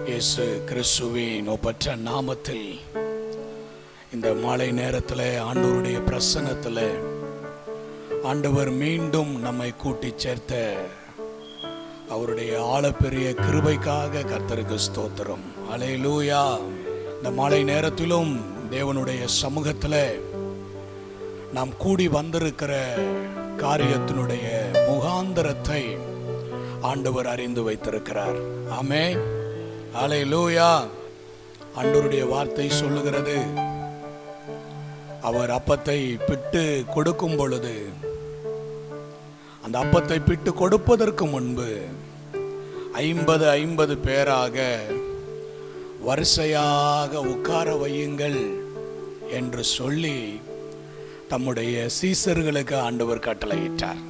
இயேசு கிறிஸ்துவின் ஒப்பற்ற நாமத்தில் இந்த மாலை நேரத்தில் ஆண்டவருடைய பிரசன்னத்தில் ஆண்டவர் மீண்டும் நம்மை கூட்டி சேர்த்த அவருடைய ஆழப்பெரிய கிருபைக்காக கர்த்தருக்கு ஸ்தோத்திரம். அல்லேலூயா. இந்த மாலை நேரத்திலும் தேவனுடைய சமூகத்தில் நாம் கூடி வந்திருக்கிற காரியத்தினுடைய முகாந்தரத்தை ஆண்டவர் அறிந்து வைத்திருக்கிறார். ஆமென். அல்லேலூயா. ஆண்டவருடைய வார்த்தை சொல்லுகிறது, அவர் அப்பத்தை பிட்டு கொடுக்கும் பொழுது, அந்த அப்பத்தை பிட்டு கொடுப்பதற்கு முன்பு 50 பேராக வரிசையாக உட்கார வையுங்கள் என்று சொல்லி தம்முடைய சீசர்களுக்கு ஆண்டவர் கட்டளையிட்டார்.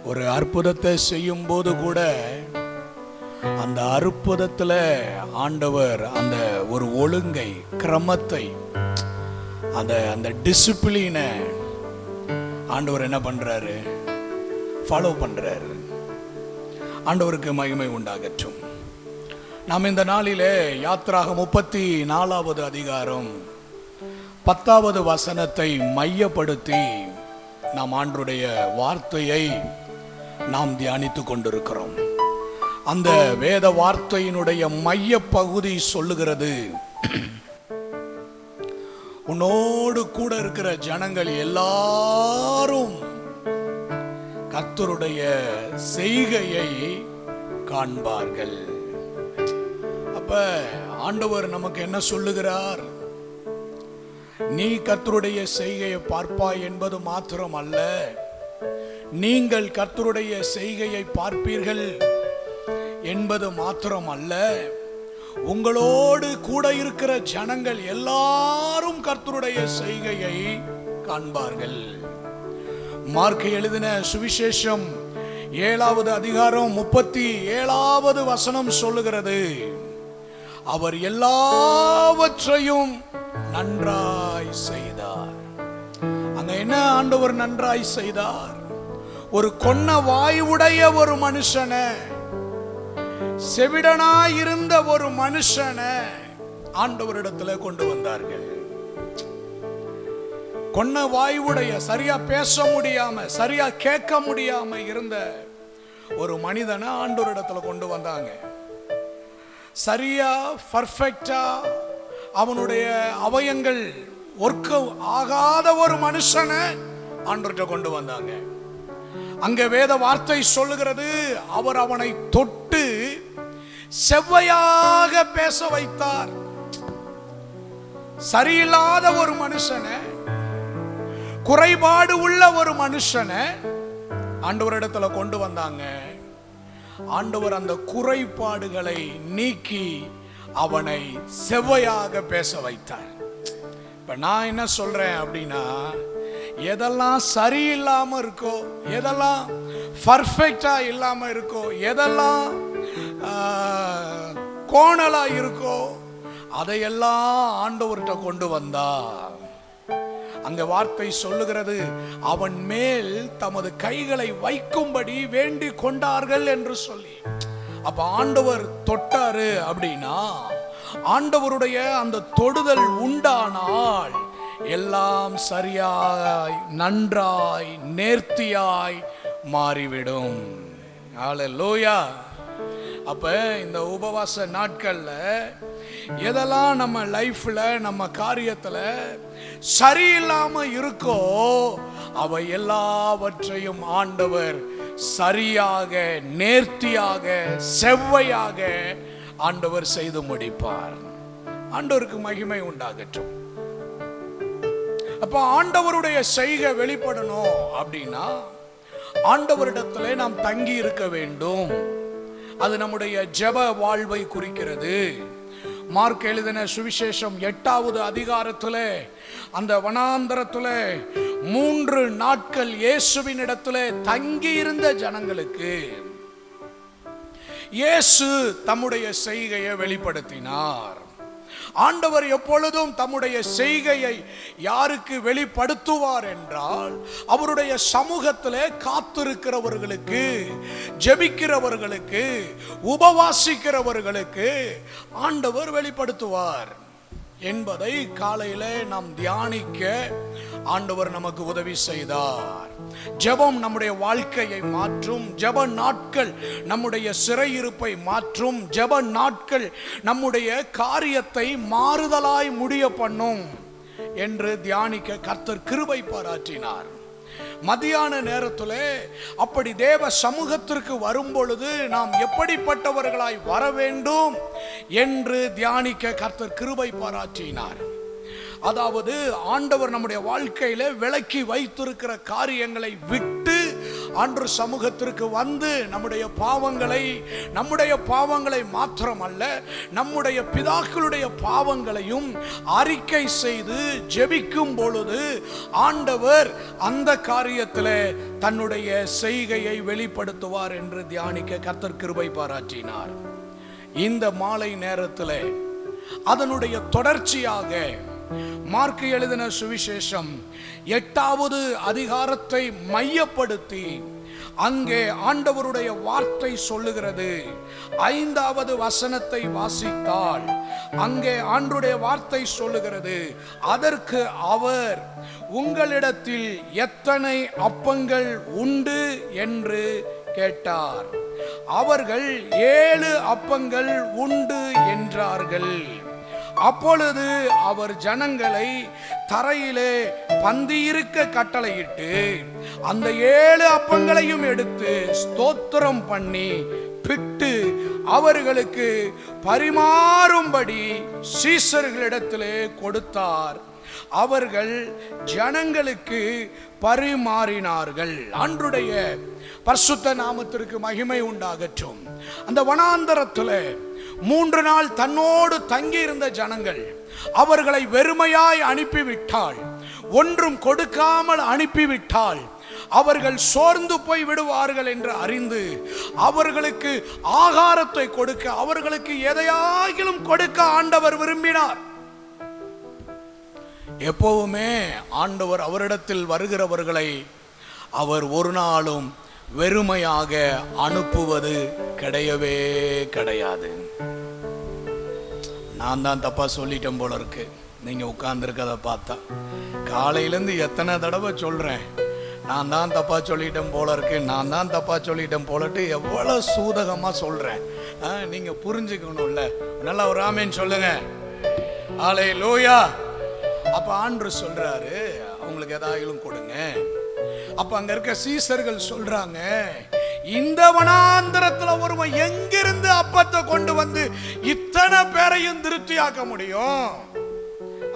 ஒரு அற்புதத்தை செய்யும் போது கூட அந்த அற்புதத்தில் ஆண்டவர் அந்த ஒரு ஒழுங்கை, கிரமத்தை, அந்த டிசிப்ளினை ஆண்டவர் என்ன பண்றாரு? ஃபாலோ பண்றாரு. ஆண்டவருக்கு மகிமை உண்டாகட்டும். நாம் இந்த நாளிலே யாத்திராகமம் 34வது அதிகாரம் 10வது வசனத்தை மையப்படுத்தி நாம் ஆண்டவருடைய வார்த்தையை நாம் தியானித்து கொண்டிருக்கிறோம். அந்த வேத வார்த்தையினுடைய மைய பகுதி சொல்லுகிறது, உன்னோடு கூட இருக்கிற ஜனங்கள் எல்லாரும் கர்த்தருடைய செய்கையை காண்பார்கள். அப்ப ஆண்டவர் நமக்கு என்ன சொல்லுகிறார்? நீ கர்த்தருடைய செய்கையை பார்ப்பாய் என்பது மாத்திரம் அல்ல, நீங்கள் கர்த்தருடைய செய்கையை பார்ப்பீர்கள் என்பது மாத்திரம் அல்ல, உங்களோடு கூட இருக்கிற ஜனங்கள் எல்லாரும் கர்த்தருடைய செய்கையை காண்பார்கள். மார்க் எழுதின சுவிசேஷம் 7வது அதிகாரம் 37வது வசனம் சொல்லுகிறது, அவர் எல்லாவற்றையும் நன்றாய் செய்தார். அங்க என்ன ஆண்டவர் நன்றாய் செய்தார்? ஒரு கொன்ன வாயுடைய ஒரு மனுஷனை, செவிடனாய் இருந்த ஒரு மனுஷனை ஆண்டவரிடத்துல கொண்டு வந்தார்கள். கொன்ன வாயுடைய, சரியா பேச முடியாம, சரியா கேட்க முடியாம இருந்த ஒரு மனிதனை ஆண்டவரிடத்துல கொண்டு வந்தாங்க. சரியா பர்ஃபெக்டா அவனுடைய அவயங்கள் ஒர்க் ஆகாத ஒரு மனுஷனை ஆண்டவர்கிட்ட கொண்டு வந்தாங்க. அங்க வேத வார்த்தை சொல்லுகிறது, அவர் அவனை தொட்டு செவ்வையாக பேச வைத்தார். சரியில்லாத ஒரு மனுஷனை, குறைபாடு உள்ள ஒரு மனுஷனை ஆண்டவரிடத்துல கொண்டு வந்தாங்க. ஆண்டவர் அந்த குறைபாடுகளை நீக்கி அவனை செவ்வையாக பேச வைத்தார். இப்ப நான் என்ன சொல்றேன் அப்படின்னா, எதெல்லாம் சரியில்லாம இருக்கோ, எதெல்லாம் பர்ஃபெக்டா இல்லாம இருக்கோ, எதெல்லாம் கோணலா இருக்கோ, அதையெல்லாம் ஆண்டவர்கிட்ட கொண்டு வந்தா, அங்க வார்த்தை சொல்லுகிறது, அவன் மேல் தமது கைகளை வைக்கும்படி வேண்டிக் கொண்டார்கள் என்று சொல்லி. அப்ப ஆண்டவர் தொட்டாரு அப்படின்னா, ஆண்டவருடைய அந்த தொடுதல் உண்டானால் எல்லாம் சரியாய், நன்றாய், நேர்த்தியாய் மாறிவிடும். அல்லேலூயா. அப்ப இந்த உபவாச நாட்கள்ல எதெல்லாம் நம்ம லைஃப்ல, நம்ம காரியத்துல சரியில்லாம இருக்கோ, அவை எல்லாவற்றையும் ஆண்டவர் சரியாக, நேர்த்தியாக, செவ்வையாக ஆண்டவர் செய்து முடிப்பார். ஆண்டவருக்கு மகிமை உண்டாகட்டும். அப்ப ஆண்டவருடைய செய்கை வெளிப்படணும் அப்படின்னா ஆண்டவரிடத்திலே நாம் தங்கி இருக்க வேண்டும். அது நம்முடைய ஜெப வாழ்வை குறிக்கிறது. மார்க் எழுதின சுவிசேஷம் 8வது அதிகாரத்திலே அந்த வனாந்தரத்திலே 3 நாட்கள் இயேசுவின் இடத்திலே தங்கி இருந்த ஜனங்களுக்கு இயேசு தம்முடைய செய்கையை வெளிப்படுத்தினார். ஆண்டவர் எப்பொழுதும் தம்முடைய செய்கையை யாருக்கு வெளிப்படுத்துவார் என்றால், அவருடைய சமூகத்திலே காத்திருக்கிறவர்களுக்கு, ஜெபிக்கிறவர்களுக்கு, உபவாசிக்கிறவர்களுக்கு ஆண்டவர் வெளிப்படுத்துவார் என்பதை காலையிலே நாம் தியானிக்க ஆண்டவர் நமக்கு உதவி செய்தார். ஜெபம் நம்முடைய வாழ்க்கையை மாற்றும். ஜெப நாட்கள் நம்முடைய சிறையிருப்பை மாற்றும். ஜெப நாட்கள் நம்முடைய காரியத்தை மாறுதலாய் முடிய பண்ணும் என்று தியானிக்க கர்த்தர் கிருபை பாராட்டினார். மதியான நேரத்தில் அப்படி தேவ சமூகத்திற்கு வரும் பொழுது நாம் எப்படிப்பட்டவர்களாய் வர வேண்டும் என்று தியானிக்க கர்த்தர் கிருபை பாராட்டினார். அதாவது ஆண்டவர் நம்முடைய வாழ்க்கையில விலக்கி வைத்திருக்கிற காரியங்களை விட்டு ஆண்டவர் சமூகத்திற்கு வந்து நம்முடைய பாவங்களை மாத்திரமல்ல, நம்முடைய பிதாக்களுடைய பாவங்களையும் அறிக்கை செய்து ஜெபிக்கும் பொழுது ஆண்டவர் அந்த காரியத்தில் தன்னுடைய செய்கையை வெளிப்படுத்துவார் என்று தியானிக்க கர்த்தர் கிருபை பாராட்டினார். இந்த மாலை நேரத்தில் அதனுடைய தொடர்ச்சியாக மார்க்கு எழுதின சுவிசேஷம் 8வது அதிகாரத்தை மையப்படுத்தி அங்கே ஆண்டவருடைய வார்த்தை சொல்லுகிறது. 5வது வசனத்தை வாசித்தால் அங்கே ஆண்டவருடைய வார்த்தை சொல்லுகிறது, அதற்கு அவர், உங்களிடத்தில் எத்தனை அப்பங்கள் உண்டு என்று கேட்டார். அவர்கள் 7 அப்பங்கள் உண்டு என்றார்கள். அப்பொழுது அவர் ஜனங்களை தரையிலே பந்தியிருக்க கட்டளையிட்டு அந்த 7 அப்பங்களையும் எடுத்து ஸ்தோத்திரம் பண்ணி பிட்டு அவர்களுக்கு பரிமாறும்படி சீஷர்களிடத்திலே கொடுத்தார். அவர்கள் ஜனங்களுக்கு பரிமாறினார்கள். ஆண்டவருடைய பரிசுத்த நாமத்திற்கு மகிமை உண்டாகட்டும். அந்த வனாந்தரத்தில் 3 நாள் தன்னோடு தங்கி இருந்த ஜனங்கள் அவர்களை வெறுமையாய் அனுப்பிவிட்டால், ஒன்றும் கொடுக்காமல் அனுப்பிவிட்டால் அவர்கள் சோர்ந்து போய் விடுவார்கள் என்று அறிந்து அவர்களுக்கு ஆகாரத்தை கொடுக்க, அவர்களுக்கு எதையாகிலும் கொடுக்க ஆண்டவர் விரும்பினார். எப்பவுமே ஆண்டவர் அவரிடத்தில் வருகிறவர்களை அவர் ஒரு நாளும் வெறுமையாக அனுப்புவது கிடையவே கிடையாது. நான் தான் தப்பா சொல்லிட்டேன் போல இருக்கு. நீங்க உட்கார்ந்துருக்கதை பார்த்தா காலையிலேருந்து எத்தனை தடவை சொல்றேன், நான் தான் தப்பா சொல்லிட்டேன் போல இருக்கு, நான் தான் தப்பா சொல்லிட்டேன் போலட்டு எவ்வளவு சூதகமா சொல்றேன். நீங்க புரிஞ்சுக்கணும்ல. நல்லா ஒரு ஆமேன் சொல்லுங்க. ஹல்லேலூயா. அப்ப ஆண்டவர் சொல்றாரு, அவங்களுக்கு ஏதாயிலும் கொடுங்க. அப்ப அங்க இருக்க சீசர்கள் சொல்றாங்க, இந்த வனாந்தரத்துல ஒருவன் எங்கிருந்து அப்பத்தை கொண்டு வந்து இத்தனை பேரையும் திருப்தியாக்க முடியும்?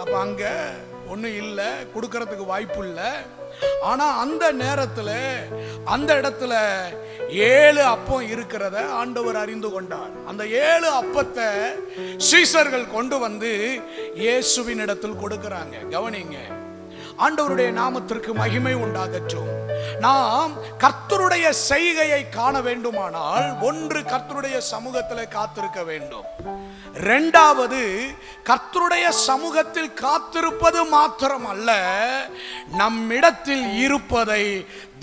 அப்ப அங்க ஒண்ணும் இல்ல, கொடுக்கறதுக்கு வாய்ப்பு இல்லை. ஆனா அந்த நேரத்துல அந்த இடத்துல 7 அப்பம் இருக்கிறத ஆண்டவர் அறிந்து கொண்டார். அந்த 7 அப்பத்தை சீஷர்கள் கொண்டு வந்து இயேசுவின் இடத்தில் கொடுக்கிறாங்க. கவனிங்க, ஆண்டவருடைய நாமத்திற்கு மகிமை உண்டாகட்டும். நாம் கர்த்தருடைய செய்கையை காண வேண்டுமானால், ஒன்று கர்த்தருடைய சமூகத்தில் காத்திருக்க வேண்டும். 2வது, கர்த்தருடைய சமூகத்தில் காத்திருப்பது மாத்திரம் அல்ல, நம்மிடத்தில் இருப்பதை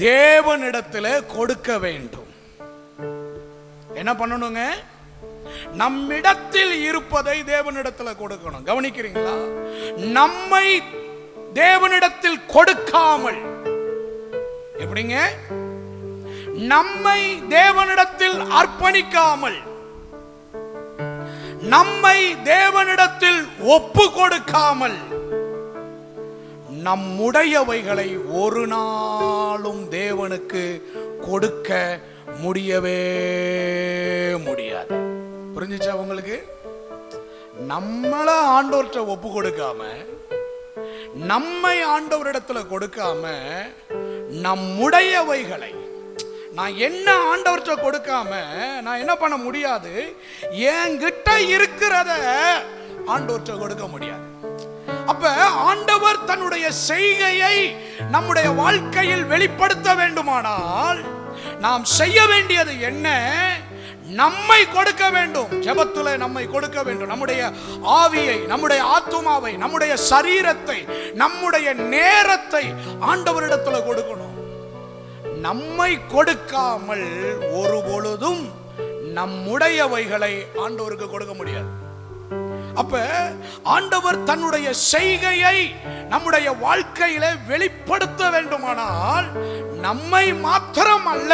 தேவனிடத்தில் கொடுக்க வேண்டும். என்ன பண்ணணுங்க? நம்மிடத்தில் இருப்பதை தேவனிடத்தில் கொடுக்கணும். கவனிக்கிறீங்களா? நம்மை தேவனிடத்தில் கொடுக்காமல், எப்படிங்க? நம்மை தேவனிடத்தில் அர்ப்பணிக்காமல், நம்மை தேவனிடத்தில் ஒப்பு கொடுக்காமல், நம்முடையவைகளை ஒரு நாளும் தேவனுக்கு கொடுக்க முடியவே முடியாது. புரிஞ்சுச்சா உங்களுக்கு? நம்மள ஆண்டவர்கிட்ட ஒப்பு கொடுக்காம, நம்மை ஆண்டவரிடத்துல கொடுக்காம, நம்முடையவைகளை நான் என்ன ஆண்டவர்கிட்ட கொடுக்காம நான் என்ன பண்ண முடியாது? என்கிட்ட இருக்கிறத ஆண்டவர்கிட்ட கொடுக்க முடியாது. அப்ப ஆண்டவர் தன்னுடைய செய்கையை நம்முடைய வாழ்க்கையில் வெளிப்படுத்த வேண்டுமானால் நாம் செய்ய வேண்டியது என்ன? நம்மை கொடுக்க வேண்டும். ஜெபத்துல நம்மை கொடுக்க வேண்டும். நம்முடைய ஆவியை, நம்முடைய ஆத்துமாவை, நம்முடைய சரீரத்தை, நம்முடைய நேரத்தை ஆண்டவரிடத்துல கொடுக்கணும். நம்மை கொடுக்காமல் ஒரு பொழுதும் நம்முடையவைகளை ஆண்டவருக்கு கொடுக்க முடியாது. அப்ப ஆண்டவர் தன்னுடைய செய்கையை நம்முடைய வாழ்க்கையில வெளிப்படுத்த வேண்டுமானால் நம்மை மாத்திரம் அல்ல,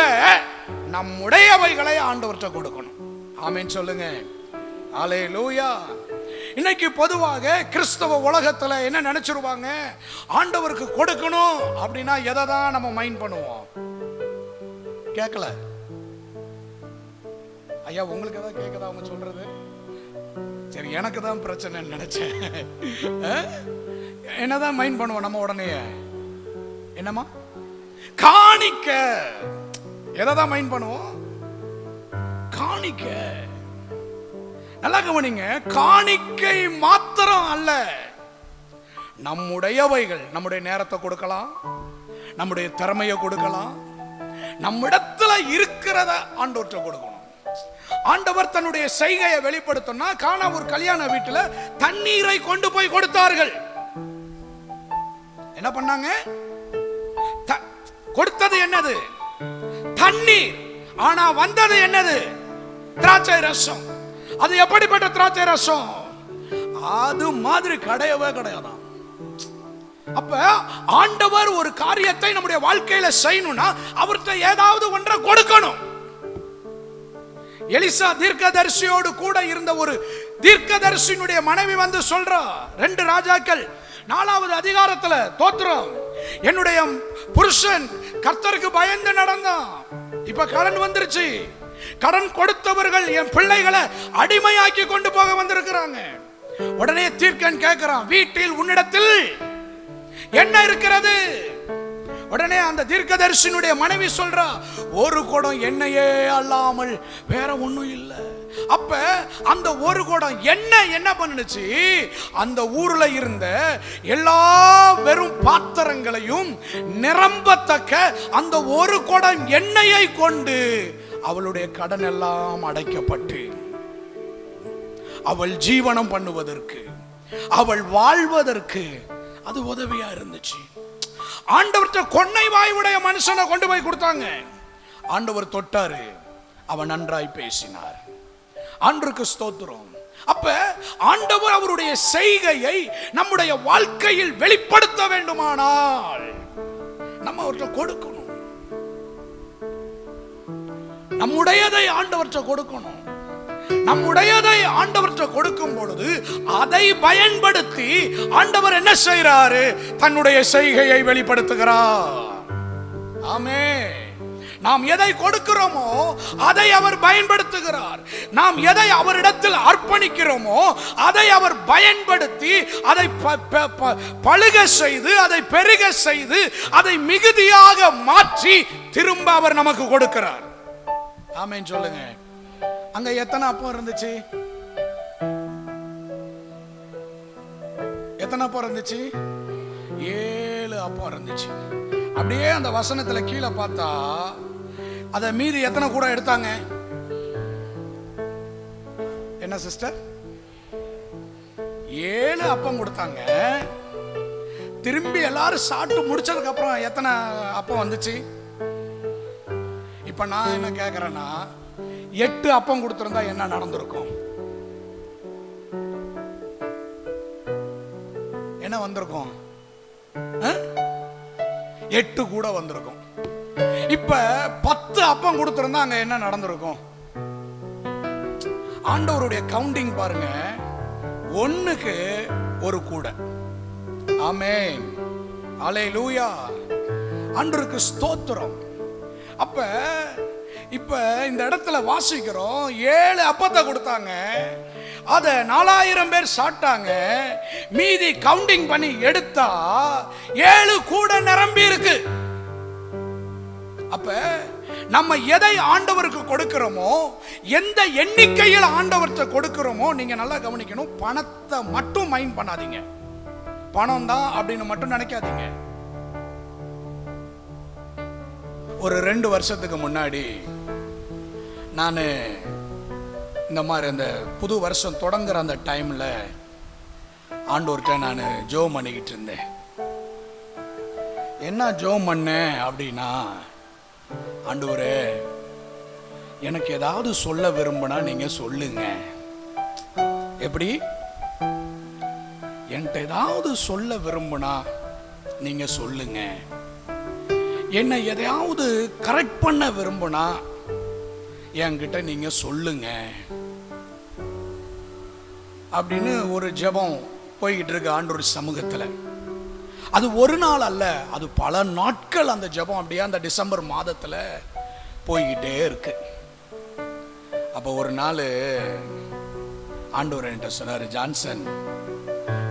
நம்முடையவைகளை ஆண்டவர்கிட்ட கொடுக்கணும். ஆமென் சொல்லுங்க. அல்லேலூயா. இன்னைக்கு பொதுவாக கிறிஸ்தவ உலகத்துல என்ன நினைச்சிருவாங்க, ஆண்டவருக்கு கொடுக்கணும் அப்படின்னா எதை தான் நம்ம மைண்ட் பண்ணுவோம்? கேட்கல ஐயா, உங்களுக்கு ஏதாவது கேட்கதா அவங்க சொல்றது? சரி, எனக்கு தான் பிரச்சனை நினைச்சேன். என்னதான் மைண்ட் பண்ணுவோம் நம்ம உடனே? என்னமா காணிக்க. எதான் மைண்ட் பண்ணுவோம்? காணிக்க. நல்லா கவனிங்க, காணிக்கை மாத்திரம் அல்ல, நம்முடையவைகள். நம்முடைய நேரத்தை கொடுக்கலாம், நம்முடைய திறமையை கொடுக்கலாம், நம்மிடத்துல இருக்கிறத ஆண்டவர்கிட்ட கொடுக்கணும். ஆண்டவர் தன்னுடைய செய்கையை வெளிப்படுத்தினா, காணா ஒரு கல்யாண வீட்டுல தண்ணீரை கொண்டு போய் கொடுத்தார்கள். என்ன பண்ணாங்க? கொடுத்தது என்னது? தண்ணீர். ஆனா வந்தது என்னது? திராட்சை ரசம். அது எப்படிப்பட்ட திராட்சை ரசம்? அது மாதிரி கிடையவே கிடையாதான். அப்ப ஆண்டவர் ஒரு காரியத்தை நம்முடைய வாழ்க்கையில செய்யணும்னா அவர்கிட்ட ஏதாவது ஒன்றை கொடுக்கணும். எலிசா தீர்க்கதரிசியோடு கூட இருந்த ஒரு தீர்க்கதரிசியினுடைய மனைவி வந்து சொல்றா, 2 ராஜாக்கள் 4வது அதிகாரத்துல, தோத்திரம், என்னுடைய புருஷன் கர்த்தருக்கு பயந்து நடந்தான், இப்ப கடன் வந்துருச்சு, கடன் கொடுத்தவர்கள் என் பிள்ளைகளை அடிமையாக்கி கொண்டு போக வந்திருக்கிறாங்க. உடனே தீர்க்கன் கேட்கிறான், வீட்டில் உன்னிடத்தில் என்ன இருக்கிறது? உடனே அந்த தீர்க்கதரிசியினுடைய மனைவி சொல்றா, ஒரு குடம் எண்ணெயே அல்லாமல் வேற ஒண்ணும் இல்லை. அப்ப அந்த ஒரு குடம் எண்ணெய் என்ன பண்ணுச்சு? அந்த ஊர்ல இருந்த எல்லா வெறும் பாத்திரங்களையும் நிரம்பத்தக்க அந்த ஒரு குடம் எண்ணெயை கொண்டு அவளுடைய கடன் எல்லாம் அடைக்கப்பட்டு அவள் ஜீவனம் பண்ணுவதற்கு, அவள் வாழ்வதற்கு அது உதவியா இருந்துச்சு. ஆண்டவர்கிட்ட கொன்னை வாயுடைய மனுஷனை கொண்டு போய் கொடுத்தாங்க. ஆண்டவர் தொட்டாரு, அவன் நன்றாய் பேசினார். ஆண்டவருக்கு ஸ்தோத்திரம். அப்ப ஆண்டவர் அவருடைய செய்கையை நம்முடைய வாழ்க்கையில் வெளிப்படுத்த வேண்டுமானால் நம்ம அவர்கிட்ட கொடுக்கணும். நம்முடையதை ஆண்டவர்கிட்ட கொடுக்கணும். நம்முடையதை ஆண்டவர்கிட்ட கொடுக்கும் பொழுது அதை பயன்படுத்தி ஆண்டவர் என்ன செய்றாரு? தன்னுடைய செய்கையை வெளிப்படுத்துகிறார். ஆமென். நாம் எதை கொடுக்கிறோமோ அதை அவர் பயன்படுத்துகிறார். நாம் எதை அவரிடத்தில் அர்ப்பணிக்கிறோமோ அதை அவர் பயன்படுத்தி அதை பழுக செய்து, அதை பெருக செய்து, அதை மிகுதியாக மாற்றி திரும்ப அவர் நமக்கு கொடுக்கிறார். ஆமென் சொல்லுங்க. அங்க எத்தனை அப்பம் இருந்துச்சு? எத்தனை அப்பம் இருந்துச்சு? 7 அப்பம் இருந்துச்சு. அப்படியே அந்த வசனத்துல கீழே பார்த்தா அத மீறி எத்தனை கூட எடுத்தாங்க? என்ன சிஸ்டர்? 7 அப்பம் கொடுத்தாங்க. திரும்பி எல்லாரும் சாப்பிட்டு முடிச்சதுக்கு அப்புறம் எத்தனை அப்பம் வந்துச்சு? இப்ப நான் என்ன கேக்குறேன்னா, 8 அப்பம் கொடுத்திருந்தா என்ன நடந்திருக்கும்? என்ன வந்திருக்கும்? 8 கூட வந்திருக்கும். இப்ப 10 அப்பம் கொடுத்திருந்தா அங்க என்ன நடந்திருக்கும்? ஆண்டவருடைய கவுண்டிங் பாருங்க, 1க்கு 1 கூட. ஆமென். அல்லேலூயா. ஆண்டவருக்கு ஸ்தோத்திரம். அப்ப இப்ப இந்த இடத்துல வாசிக்கிறோம், 7 அப்பத்தை கொடுத்தாங்க, அத 4000 பேர் சாப்பிட்டாங்க. மீதி கவுண்டிங் பண்ணி எடுத்தா 7 கூட நிரம்பி இருக்கு. அப்ப நம்ம எதை ஆண்டவருக்கு கொடுக்கிறோமோ, எந்த எண்ணிக்கையில் ஆண்டவர்கிட்ட கொடுக்கிறோமோ, நீங்க நல்லா கவனிக்கணும். பணத்தை மட்டும் மைண்ட் பண்ணாதீங்க. பணம் தான் அப்படின்னு மட்டும் நினைக்காதீங்க. ஒரு 2 வருஷத்துக்கு முன்னாடி நான் இந்த மாதிரி அந்த புது வருஷம் தொடங்குற அந்த டைமில் ஆண்டவர்கிட்ட நான் ஜெபம் பண்ணிக்கிட்டு இருந்தேன். என்ன ஜெபம் பண்ணேன் அப்படின்னா, ஆண்டவரே எனக்கு ஏதாவது சொல்ல விரும்பினா நீங்க சொல்லுங்க. எப்படி? என்கிட்ட ஏதாவது சொல்ல விரும்பினா நீங்க சொல்லுங்க. என்னை எதையாவது கரெக்ட் பண்ண விரும்பினா என்கிட்ட நீங்க சொல்லுங்க அப்படின்னு ஒரு ஜெபம் போய்கிட்டு இருக்கு ஆண்டவர் சமூகத்தில். அது ஒரு நாள் அல்ல, அது பல நாட்கள் அந்த ஜெபம் அப்படியே அந்த டிசம்பர் மாதத்தில் போய்கிட்டே இருக்கு. அப்போ ஒரு நாள் ஆண்டவர் என்கிட்ட சொன்னார், ஜான்சன்,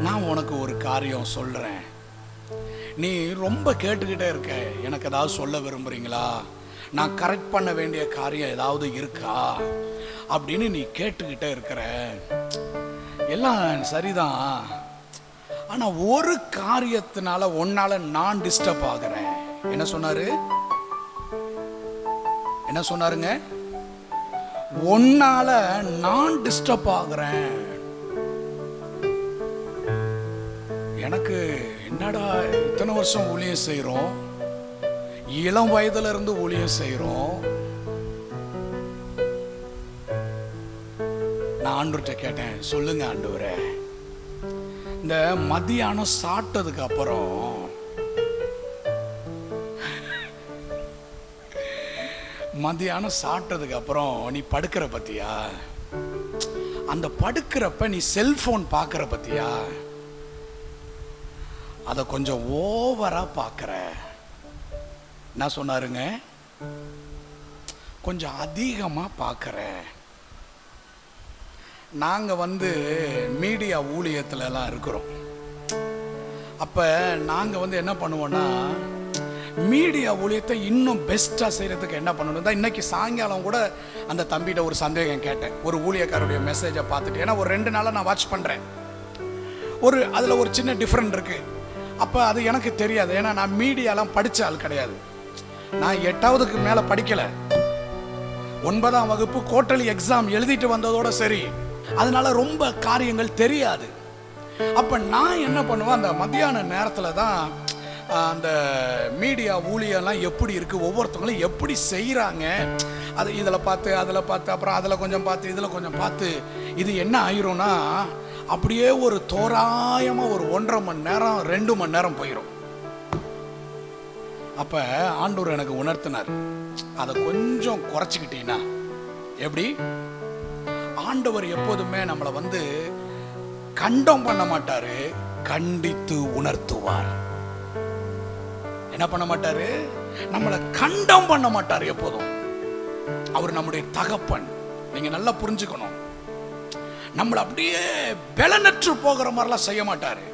நான் உனக்கு ஒரு காரியம் சொல்றேன். நீ ரொம்ப கேட்டுக்கிட்டே இருக்க, எனக்கு ஏதாவது சொல்ல விரும்புறீங்களா, நான் கரெக்ட் பண்ண வேண்டிய காரியம் ஏதாவது இருக்கா அப்படின்னு நீ கேட்டுக்கிட்டே இருக்கிற. எல்லாம் சரிதான், ஆனா ஒரு காரியத்தினால உன்னால நான் டிஸ்டர்ப் ஆகிறேன். என்ன சொன்னாரு? என்ன சொன்னாருங்க? உன்னால நான் டிஸ்டர்ப் ஆகிறேன். எனக்கு என்னடா, இத்தனை வருஷம் ஊழியம் செய்யறோம், இளம் வயதுல இருந்து ஊழியம் செய்யறோம். நான் ஆண்டவர்கிட்ட கேட்டேன், சொல்லுங்க ஆண்டவரே, இந்த மதியானம் சாப்பிட்டதுக்கு அப்புறம் நீ படுக்கிற பத்தியா, அந்த படுக்கிறப்ப நீ செல்போன் பார்க்கிற பத்தியா, அத கொஞ்சம் ஓவரா பார்க்கிற. என்ன சொன்னாருங்க? கொஞ்சம் அதிகமா பார்க்கிற. நாங்க மீடியா ஊழியத்துல எல்லாம் இருக்கிறோம். அப்ப நாங்க என்ன பண்ணுவோம்னா, மீடியா ஊழியத்தை இன்னும் பெஸ்டா செய்யறதுக்கு என்ன பண்ணணும் தான். இன்னைக்கு சாயங்காலம் கூட அந்த தம்பிகிட்ட ஒரு சந்தேகம் கேட்டேன், ஒரு ஊழியக்காரருடைய மெசேஜை பார்த்துட்டு. ஏன்னா ஒரு 2 நாளா நான் வாட்ச் பண்றேன். அதுல ஒரு சின்ன டிஃபரெண்ட் இருக்கு. அப்ப அது எனக்கு தெரியாது, ஏன்னா நான் மீடியாலாம் படிச்ச ஆள் கிடையாது. நான் 8வதுக்கு மேல படிக்கல, 9ஆம் வகுப்பு குவார்டர்லி எக்ஸாம் எழுதிட்டு வந்ததோட சரி, அதனால ரொம்ப காரியங்கள் தெரியாது. அப்ப நான் என்ன பண்ணுவேன், அந்த மத்தியான நேரத்துல தான் அந்த மீடியா ஊழியெல்லாம் எப்படி இருக்கு, ஒவ்வொருத்தவங்களும் எப்படி செய்யறாங்க, அது இதில் பார்த்து அதில் பார்த்து, அப்புறம் அதில் கொஞ்சம் பார்த்து இதில் கொஞ்சம் பார்த்து, இது என்ன ஆயிரும்னா அப்படியே ஒரு தோராயமாக ஒரு 1.5 மணி நேரம் 2 மணி நேரம் போயிடும். அப்போ ஆண்டவர் எனக்கு உணர்த்தினார், அதை கொஞ்சம் குறைச்சிக்கிட்டீங்கன்னா. எப்படி? ஆண்டவர் எப்போதுமே நம்மளை கண்டம் பண்ண மாட்டாரு, கண்டித்து உணர்த்துவார். என்ன பண்ண மாட்டாரு? நம்மளை கண்டம் பண்ண மாட்டாரு எப்போதும். அவர் நம்முடைய தகப்பன். நீங்க நல்லா புரிஞ்சுக்கணும், நம்மளை அப்படியே பலனற்று போகிற மாதிரிலாம் செய்ய மாட்டாரு.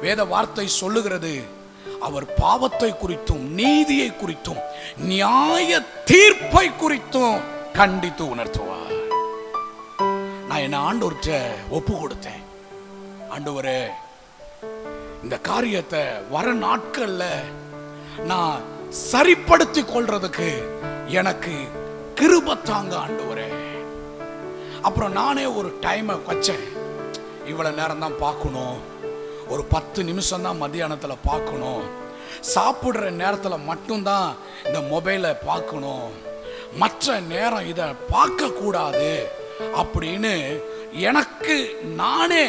வேத வார்த்தை சொல்லுகிறது, அவர் பாவத்தை குறித்தும் நீதியை குறித்தும் நியாய தீர்ப்பை குறித்தும் கண்டித்து உணர்த்துவார். நான் என்ன ஆண்டவர்கிட்ட ஒப்பு கொடுத்தேன். ஆண்டவரே, இந்த காரியத்தை வர நாட்கள்ல நான் சரிப்படுத்தி கொள்றதுக்கு எனக்கு கிருபை தாங்க ஆண்டவரே. அப்புறம் நானே ஒரு டைமை வச்சேன், இவ்வளவு நேரம் தான் பார்க்கணும், ஒரு 10 நிமிஷம் தான் மத்தியானத்துல பார்க்கணும், சாப்பிடுற நேரத்துல மட்டும்தான் இந்த மொபைலை பார்க்கணும், மற்ற நேரம் இதை பார்க்க கூடாது அப்படின்னு எனக்கு நானே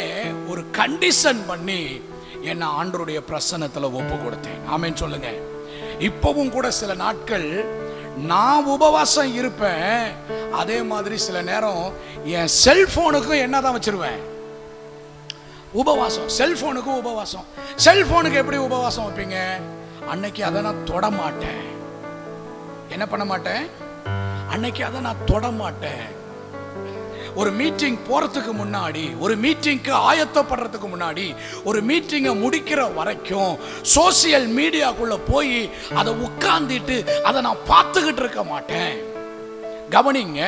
ஒரு கண்டிஷன் பண்ணி என்ன ஆண்டவருடைய பிரசன்னத்துல ஒப்பு கொடுத்தேன். ஆமென் சொல்லுங்க. இப்பவும் கூட சில நாட்கள் நான் உபவாசம் இருப்பேன், அதே மாதிரி சில நேரம் என் செல்போனுக்கும் என்னதான் வச்சிருவேன், உபவாசம். செல்போனுக்கும் உபவாசம். செல்போனுக்கு எப்படி உபவாசம் வைப்பீங்க? அன்னைக்கு அதை நான் தொட மாட்டேன். என்ன பண்ண மாட்டேன்? அன்னைக்கு அதை நான் தொட மாட்டேன். ஒரு மீட்டிங் போறதுக்கு முன்னாடி, ஒரு மீட்டிங்க்கு ஆயத்தப்படுறதுக்கு முன்னாடி, ஒரு மீட்டிங்கை முடிக்கிற வரைக்கும் சோசியல் மீடியாக்குள்ள போய் அதை உட்கார்ந்துட்டு அதை நான் பார்த்துக்கிட்டு இருக்க மாட்டேன். கவனிங்க,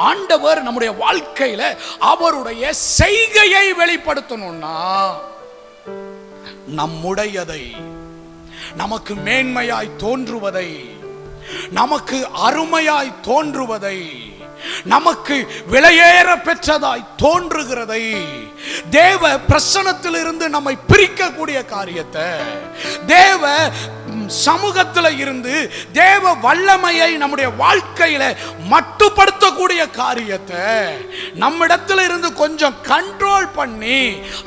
ஆண்டவர் நம்முடைய வாழ்க்கையில அவருடைய செய்கையை வெளிப்படுத்தணும்னா, நம்முடையதை, நமக்கு மேன்மையாய் தோன்றுவதை, நமக்கு அருமையாய் தோன்றுவதை, நமக்கு விலையேற பெற்றதாய் தோன்றுகிறதை, தேவ பிரசன்னத்தில் இருந்து நம்மை பிரிக்கக்கூடிய காரியத்தை, தேவ சமூகத்தில் இருந்து தேவ வல்லமையை நம்முடைய வாழ்க்கையில மட்டுப்படுத்தக்கூடிய காரியத்தை நம்மிடத்தில் இருந்து கொஞ்சம் கண்ட்ரோல் பண்ணி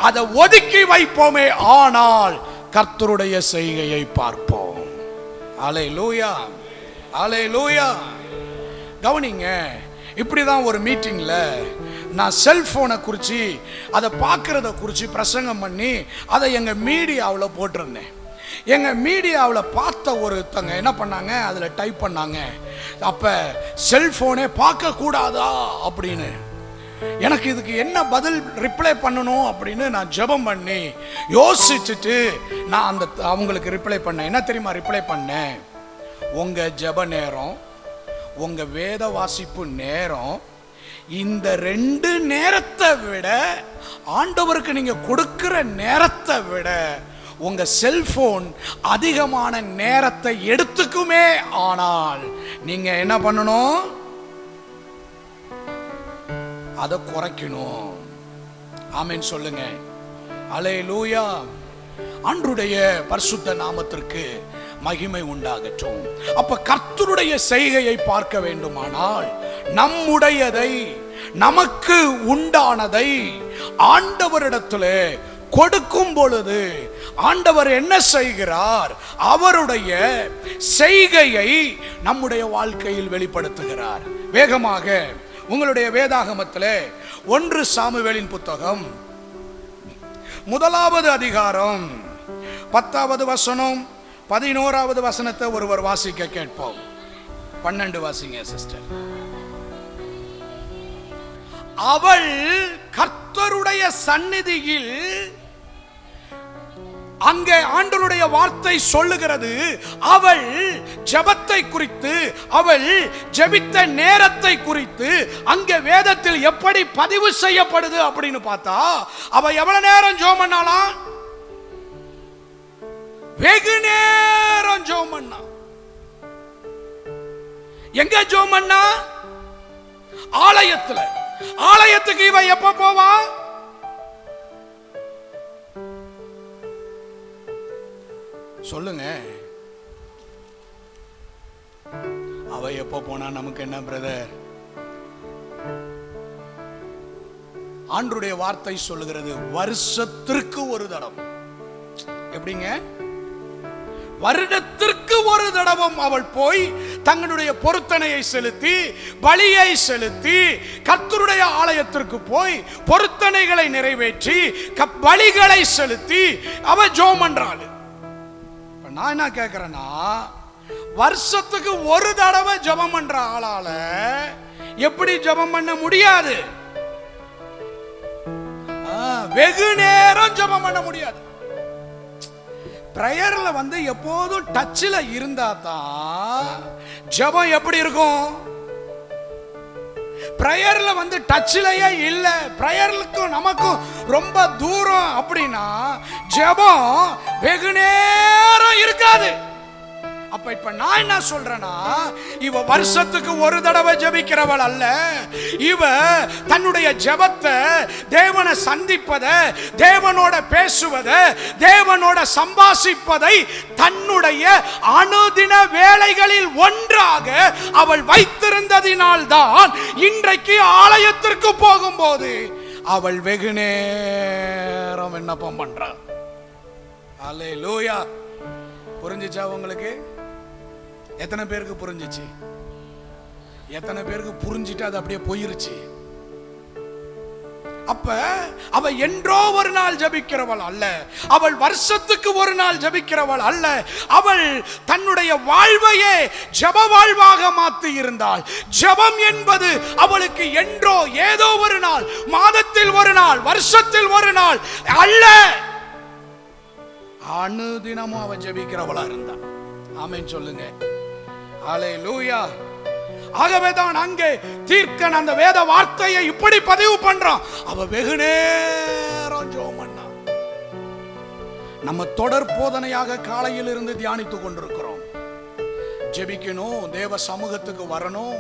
அதை ஒதுக்கி வைப்போமே, ஆனால் கர்த்தருடைய செய்கையை பார்ப்போம். அல்லேலூயா, அல்லேலூயா. கவனிங்க, இப்படிதான் ஒரு மீட்டிங்ல நான் செல்போனை குறித்து அதை பார்க்கறத குறித்து பிரசங்கம் பண்ணி அதை எங்கள் மீடியாவில் போட்டிருந்தேன். எங்கள் மீடியாவில் பார்த்த ஒருத்தங்க என்ன பண்ணாங்க, அதில் டைப் பண்ணாங்க, அப்போ செல்ஃபோனே பார்க்கக்கூடாதா அப்படின்னு. எனக்கு இதுக்கு என்ன பதில் ரிப்ளை பண்ணணும் அப்படின்னு நான் ஜெபம் பண்ணி யோசிச்சுட்டு நான் அவங்களுக்கு ரிப்ளை பண்ணேன். என்ன தெரியுமா ரிப்ளை பண்ணேன்? உங்கள் ஜெப நேரம், உங்கள் வேத வாசிப்பு நேரம், இந்த 2 நேரத்தை விட, ஆண்டவருக்கு நீங்கள் கொடுக்கிற நேரத்தை விட உங்க செல்போன் அதிகமான நேரத்தை எடுத்துக்குமே. ஆனால் நீங்க என்ன பண்ணணும்? அதை குறைக்கணும். ஆமென் சொல்லுங்க. அல்லேலூயா. ஆண்டவருடைய பரிசுத்த நாமத்திற்கு மகிமை உண்டாகட்டும். அப்ப கர்த்தருடைய செய்கையை பார்க்க வேண்டுமானால் நம்முடையதை, நமக்கு உண்டானதை ஆண்டவரிடத்திலே கொடுக்கும் பொழுது ஆண்டவர் என்ன செய்கிறார்? அவருடைய செய்கையை நம்முடைய வாழ்க்கையில் வெளிப்படுத்துகிறார். வேகமாக உங்களுடைய வேதாகமத்திலே 1 சாமுவேலின் புத்தகம் 1வது அதிகாரம் 10வது வசனம் 11வது வசனத்தை ஒருவர் வாசிக்க கேட்போம். 12 வாசிங்க சிஸ்டர். அவள் கர்த்தருடைய சந்நிதியில், அங்கே ஆண்டவருடைய வார்த்தை சொல்லுகிறது, அவள் ஜெபத்தை குறித்து, அவள் ஜெபித்த நேரத்தை குறித்து அங்கே வேதத்தில் எப்படி பதிவு செய்யப்படுது அப்படின்னு பார்த்தா, அவ எவ்வளவு நேரம் ஜெபம் பண்ணாலாம்? வெகு நேரம் ஜெபம் பண்ணா. எங்க ஜெபம் பண்ணா? ஆலயத்துல. ஆலயத்துக்கு இவ எப்ப போவா? சொல்லுங்க. அவ எப்ப போனா நமக்கு என்ன பிரதர்? ஆண்டவருடைய வார்த்தை சொல்லுகிறது, வருஷத்திற்கு ஒரு தடவை. எப்படிங்க? வருடத்திற்கு ஒரு தடவும் அவள் போய் தங்களுடைய பொருத்தனையை செலுத்தி, பலியை செலுத்தி, கர்த்தருடைய ஆலயத்திற்கு போய் பொருத்தனைகளை நிறைவேற்றி பலிகளை செலுத்தி அவ ஜெபம் பண்றாள். நான் என்ன கேட்கிறேன்னா, வருஷத்துக்கு ஒரு தடவை ஜெபம் பண்ற ஆளால எப்படி ஜெபம் பண்ண முடியாது? வெகு நேரம் ஜெபம் பண்ண முடியாது. பிரேயர்ல எப்போதும் டச்சில் இருந்தா தான் ஜெபம் எப்படி இருக்கும்? பிரேயர்ல டச்சிலேயே இல்ல, பிரேயர்களுக்கும் நமக்கும் ரொம்ப தூரம் அப்படின்னா ஜெபம் வெகு நேரம் இருக்காது. அப்ப இப்ப நான் என்ன சொல்றேன்னா, இவ வருஷத்துக்கு ஒரு தடவை ஜெபிக்கிறவள் அல்ல. இவ தன்னுடைய ஜெபத்தை, தேவனை சந்திப்பதை, தேவனோட பேசுவதை, தேவனோட சம்பாஷிப்பதை தன்னுடைய அனுதின வேலைகளில் ஒன்றாக அவள் வைத்திருந்ததினால் தான் இன்றைக்கு ஆலயத்திற்கு போகும்போது அவள் வெகு நேரம் விண்ணப்பம் பண்றாள். அல்லேலூயா. புரிஞ்சுச்சா உங்களுக்கு? எத்தனை பேருக்கு புரிஞ்சிச்சு? எத்தனை பேருக்கு புரிஞ்சிட்டு அது அப்படியே போயிருச்சு? அப்ப அவ என்றோ ஒரு நாள் ஜெபிக்கிறவள் அல்ல, அவள் வருஷத்துக்கு ஒரு நாள் ஜெபிக்கிறவள் அல்ல. அவள் தன்னுடைய வாழ்வையே ஜெப வாழ்வாக மாற்றி இருந்தாள். ஜெபம் என்பது அவளுக்கு என்றோ ஏதோ ஒரு நாள், மாதத்தில் ஒரு நாள், வருஷத்தில் ஒரு நாள் அல்ல, அனுதினமும் அவ ஜெபிக்கிறவளா இருந்தாள். ஆமென் சொல்லுங்க. அல்லேலூயா. ஆகவேதான் அங்கே தீர்க்கன் அந்த வேத வார்த்தையை இப்படி பதிவு பண்றான். அவ வெகு நேரம் ஜெபம் பண்ணா. நம்ம தொடர் போதனையாக காலையில் இருந்து தியானித்துக் கொண்டிருக்கிறோம். ஜெபிக்கணும், தேவ சமூகத்துக்கு வரணும்.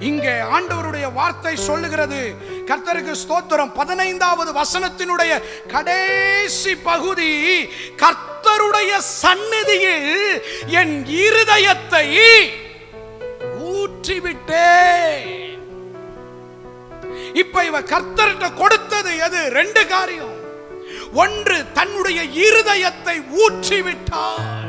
இங்கே ஆண்டவருடைய வார்த்தை சொல்லுகிறது, கர்த்தருக்கு ஸ்தோத்திரம், 15வது வசனத்தினுடைய கடைசி பகுதி, கர்த்தருடைய சந்நிதியில் என் இருதயத்தை ஊற்றிவிட்டேன். இப்ப இவ கர்த்தர்கிட்ட கொடுத்தது எது? 2 காரியம். ஒன்று, தன்னுடைய இருதயத்தை ஊற்றிவிட்டாள்,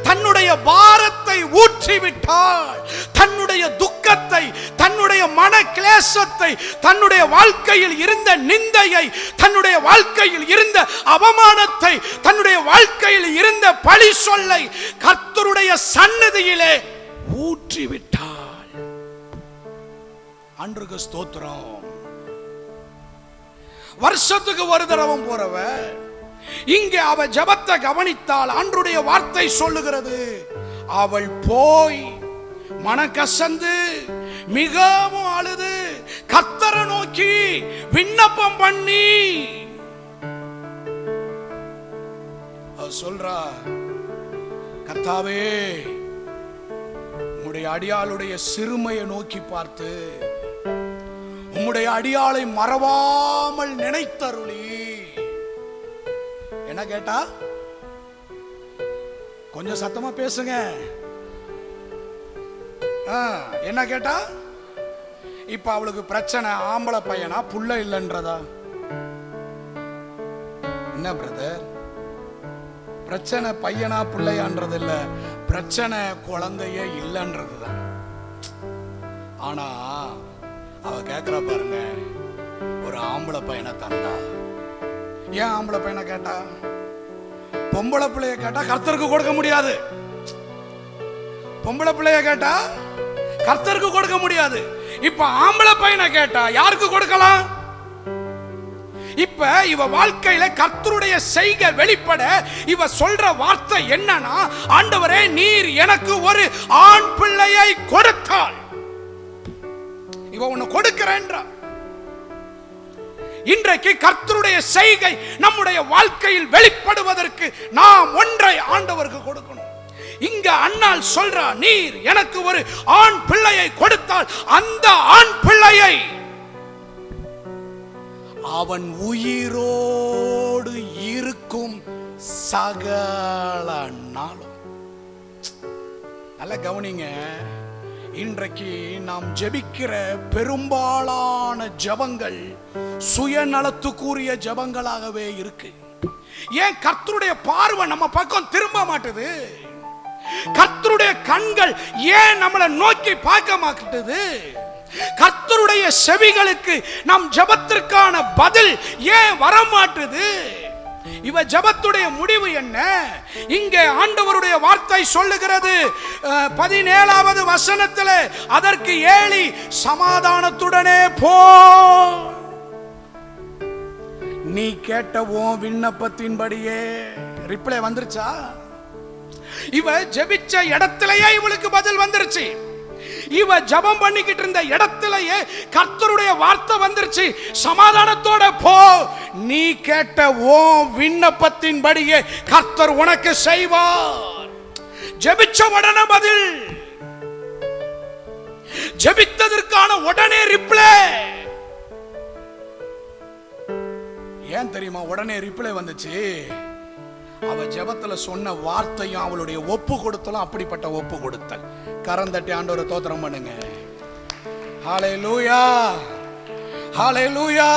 தன்னுடைய பாரத்தை ஊற்றிவிட்டாள், தன்னுடைய துக்கத்தை, தன்னுடைய மன கிளேசத்தை, தன்னுடைய வாழ்க்கையில் இருந்த நிந்தையை, தன்னுடைய வாழ்க்கையில் இருந்த அவமானத்தை, தன்னுடைய வாழ்க்கையில் இருந்த பழி சொல்லை கர்த்தருடைய சந்நிதியிலே ஊற்றிவிட்டாள். ஆண்டவருக்கு ஸ்தோத்திரம். வருஷத்துக்கு ஒரு தடவை போறவ இங்கே அவ ஜெபத்தை கவனித்தால் ஆண்டவருடைய வார்த்தை சொல்லுகிறது, அவள் போய் மனக்கசந்து மிகவும் அழுது கர்த்தரை நோக்கி விண்ணப்பம் பண்ணி அவ சொல்றா, கர்த்தாவே, உம்முடைய அடியாளுடைய சிறுமையை நோக்கி பார்த்து உம்முடைய அடியாளை மறவாமல் நினைத்தருளி. என்ன கேட்டா? கொஞ்சம் சத்தமா பேசுங்க. என்ன கேட்டா? இப்ப அவளுக்கு பிரச்சனை ஆம்பளை பையனா புள்ள இல்லைன்றதா? என்ன பிரதர் பிரச்சனை? பையனா புள்ளையான்றது இல்ல, பிரச்சனை குழந்தைய இல்லைன்றதுதான். ஆனா அவ கேட்கிற பாருங்க, ஒரு ஆம்பளை பையனை தந்தா. ஏன் ஆம்பளை பையனை கேட்டா? பொம்பளை பிள்ளைய கேட்டா கர்த்தருக்கு கொடுக்க முடியாது. பொம்பளை பிள்ளைய கேட்டா கர்த்தருக்கு கொடுக்க முடியாது. இப்ப ஆம்பளை பையனை கேட்டா யாருக்கு கொடுக்கலாம்? இப்ப இவ வாழ்க்கையில கர்த்தருடைய செய்கை வெளிப்பட இவ சொல்ற வார்த்தை என்னன்னா, ஆண்டவரே, நீர் எனக்கு ஒரு ஆண் பிள்ளையை கொடுத்தாள். இவ ஒன்னு கொடுக்கிறேன்றா. இன்றைக்கு கர்த்தருடைய செய்கை நம்முடைய வாழ்க்கையில் வெளிப்படுவதற்கு நாம் ஒன்றை ஆண்டவருக்கு கொடுக்கணும். இங்க அன்னாள் சொல்றா, நீர் எனக்கு ஒரு ஆண் பிள்ளையை கொடுத்தால் அந்த ஆண் பிள்ளையை அவன் உயிரோடு இருக்கும் சகல நாளும். நல்ல கவனிங்க. இன்றைக்கு நாம் ஜெபிக்கிற பெரும்பாலான ஜெபங்கள் சுயநலத்துக்குரிய ஜெபங்களாகவே இருக்கு. ஏன் கர்த்தருடைய பார்வை நம்ம பக்கம் திரும்ப மாட்டுது? கர்த்தருடைய கண்கள் ஏன் நம்மளை நோக்கி பார்க்க மாட்டுது? கர்த்தருடைய செவிகளுக்கு நம் ஜெபத்திற்கான பதில் ஏன் வர மாட்டுது? இவ ஜெபத்துடைய முடிவு என்ன? இங்கே ஆண்டவருடைய வார்த்தை சொல்லுகிறது 17வது வசனத்தில், அதற்கு ஏலி, சமாதானத்துடனே போ, நீ கேட்ட உன் விண்ணப்பத்தின்படியே. ரிப்ளை வந்துருச்சா? இவ ஜெபிச்ச இடத்திலேயே இவளுக்கு பதில் வந்துருச்சு. இவ ஜெபம் பண்ணிக்கிட்டு இருந்த இடத்திலேயே கர்த்தருடைய வார்த்தை வந்துருச்சு, சமாதானத்தோட போ, நீ கேட்ட உன் விண்ணப்பத்தின்படியே கர்த்தர் உனக்கு செய்வார். ஜெபிச்ச உடனே பதில், ஜெபித்ததற்கான உடனே ரிப்ளை. ஏன் தெரியுமா உடனே ரிப்ளை வந்துச்சு? அவ ஜெபத்துல சொன்ன வார்த்தையும் அவளுடைய ஒப்பு கொடுத்தலும் அப்படிப்பட்ட ஒப்பு கொடுத்தல். கரந்தட்டி ஆண்டவரை தோத்திரம் பண்ணுங்க. ஹல்லேலூயா, ஹல்லேலூயா.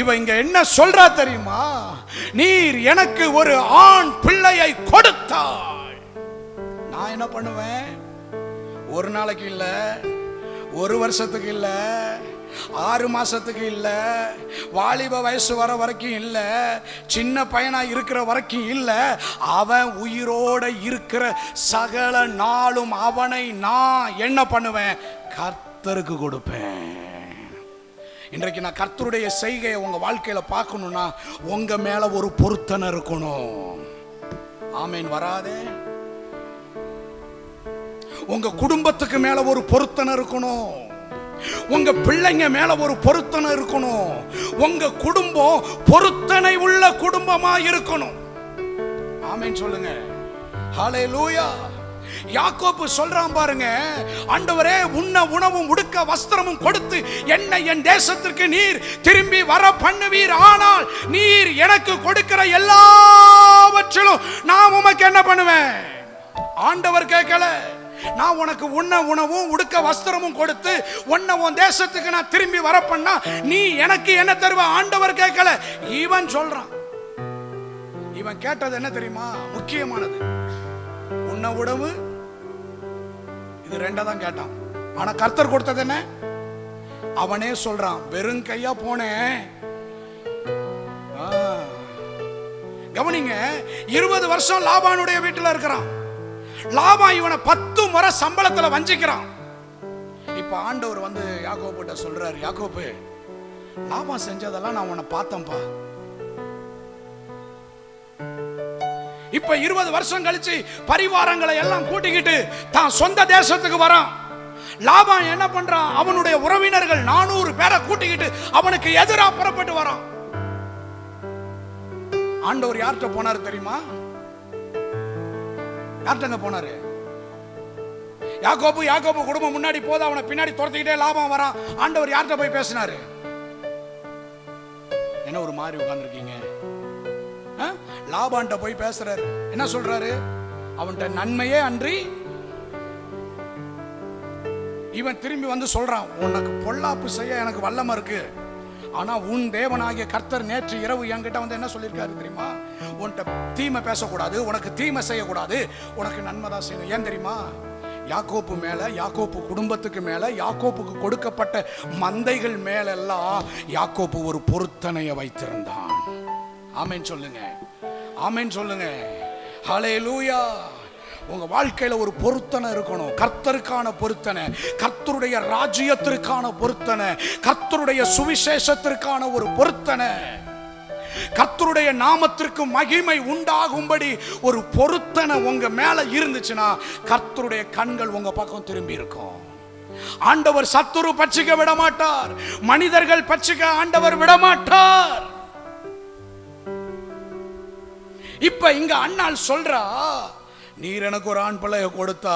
இவ இங்க என்ன சொல்றா தெரியுமா? நீர் எனக்கு ஒரு ஆண் பிள்ளையை கொடுத்தாள். நான் என்ன பண்ணுவேன்? ஒரு நாளைக்கு இல்ல, ஒரு வருஷத்துக்கு இல்ல, 6 மாசத்துக்கு இல்ல, வாலிப வயசு வர வரைக்கும் இல்ல, சின்ன பையனா இருக்கிற வரைக்கும் இல்ல, அவன் உயிரோட இருக்கிற சகல நாளும் அவனை நான் என்ன பண்ணுவேன்? கர்த்தருக்கு கொடுப்பேன். இன்றைக்கு நான் கர்த்தருடைய செய்கையை உங்க வாழ்க்கையில பார்க்கணும்னா உங்க மேல ஒரு பொருத்தனை இருக்கணும். ஆமேன் வராதே. உங்க குடும்பத்துக்கு மேல ஒரு பொருத்தனை இருக்கணும். உங்க பிள்ளைங்க மேல ஒரு பொருத்தனை இருக்கணும். உங்க குடும்பம் பொருத்தனை உள்ள குடும்பமா இருக்கணும். ஆமென் சொல்லுங்க. ஹல்லேலூயா. யாக்கோபு சொல்றான் பாருங்க, ஆண்டவரே உண்ண உணவும் உடுக்க வஸ்திரமும் கொடுத்து என்னை என் தேசத்திற்கு நீர் திரும்பி வர பண்ணுவீர், ஆனால் நீர் எனக்கு கொடுக்கிற எல்லாவற்றிலும் நான் உமக்கு என்ன பண்ணுவேன்? ஆண்டவர் கேட்கல, நான் உனக்கு உண்ண உணவும் உடுக்க வஸ்திரமும் கொடுத்து உன்னை உன் தேசத்துக்கு நான் திரும்பி வர பண்ணா நீ எனக்கு என்ன தருவ? ஆண்டவர் கேட்கல, இவன் சொல்றான். இவன் கேட்டது என்ன தெரியுமா? முக்கியமானது உண்ண உணவு, இது ரெண்டா தான் கேட்டான். ஆனா கர்த்தர் கொடுத்தது என்ன? அவனே சொல்றான், வெறும் கையா போனேன். கவனிங்க, 20 வருஷம் லாபானுடைய வீட்டுல இருக்கிறான். லாபான் இவனை 10 முறை சம்பளத்துல வஞ்சிக்கிறான். இப்ப ஆண்டவர் வந்து யாக்கோபு கிட்ட சொல்றாரு, யாக்கோபு, லாபான் செஞ்சதெல்லாம் நான் உன்னை பார்த்தேன்பா. இப்ப 20 வருஷம் கழிச்சு பரிவாரங்களை எல்லாம் கூட்டிக்கிட்டு தான் சொந்த தேசத்துக்கு வரான். லாபான் என்ன பண்றான்? அவனுடைய உறவினர்கள் 400 பேரை கூட்டிக்கிட்டு அவனுக்கு எதிராக புறப்பட்டு வரான். ஆண்டவர் யார்கிட்ட போனாரு தெரியுமா? யார்கிட்ட போனாரு? யாக்கோபு யாக்கோபு குடும்பம் முன்னாடி போது அவனை பின்னாடி துரத்திக்கிட்டே லாபான் வரான். ஆண்டவர் யார்கிட்ட போய் பேசினாரு? என்ன ஒரு மாதிரி உட்கார்ந்துருக்கீங்க? லாபான்ட்ட போய் பேசுறாரு. என்ன சொல்றாரு? அவன்கிட்ட நன்மையே அன்றி. இவன் திரும்பி வந்து சொல்றான், உனக்கு பொல்லாப்பு செய்ய எனக்கு வல்லமை இருக்கு, ஆனா உன் தேவனாகிய கர்த்தர் நேற்று இரவு என்கிட்ட வந்து என்ன சொல்லியிருக்காரு தெரியுமா? உன்கிட்ட தீமை பேசக்கூடாது, உனக்கு தீமை செய்யக்கூடாது, உனக்கு நன்மை தான் செய்யணும். ஏன் தெரியுமா? யாக்கோப்பு மேல, யாக்கோப்பு குடும்பத்துக்கு மேல, யாக்கோப்புக்கு கொடுக்கப்பட்ட மந்தைகள் மேலெல்லாம் யாக்கோப்பு ஒரு பொருத்தனையை வைத்திருந்தான். ஆமென் சொல்லுங்க, ஆமென் சொல்லுங்க, ஹல்லேலூயா. உங்க வாழ்க்கையில ஒரு பொருத்தனை இருக்கணும். கர்த்தருக்கான பொருத்தனை, கர்த்தருடைய ராஜ்யத்திற்கான பொருத்தனை, கர்த்தருடைய சுவிசேஷத்திற்கான ஒரு பொருத்தனை, கர்த்தருடைய நாமத்திற்கு மகிமை உண்டாகும்படி ஒரு பொருத்தனை உங்க மேல இருந்துச்சுன்னா கர்த்தருடைய கண்கள் உங்க பக்கம் திரும்பி இருக்கும். ஆண்டவர் சத்துரு பட்சிக்க விட மாட்டார், மனிதர்கள் பட்சிக்க ஆண்டவர் விட மாட்டார். இப்ப இங்க அண்ணாள் சொல்றா, நீர் எனக்கு ஒரு ஆண் பிள்ளைய கொடுத்தா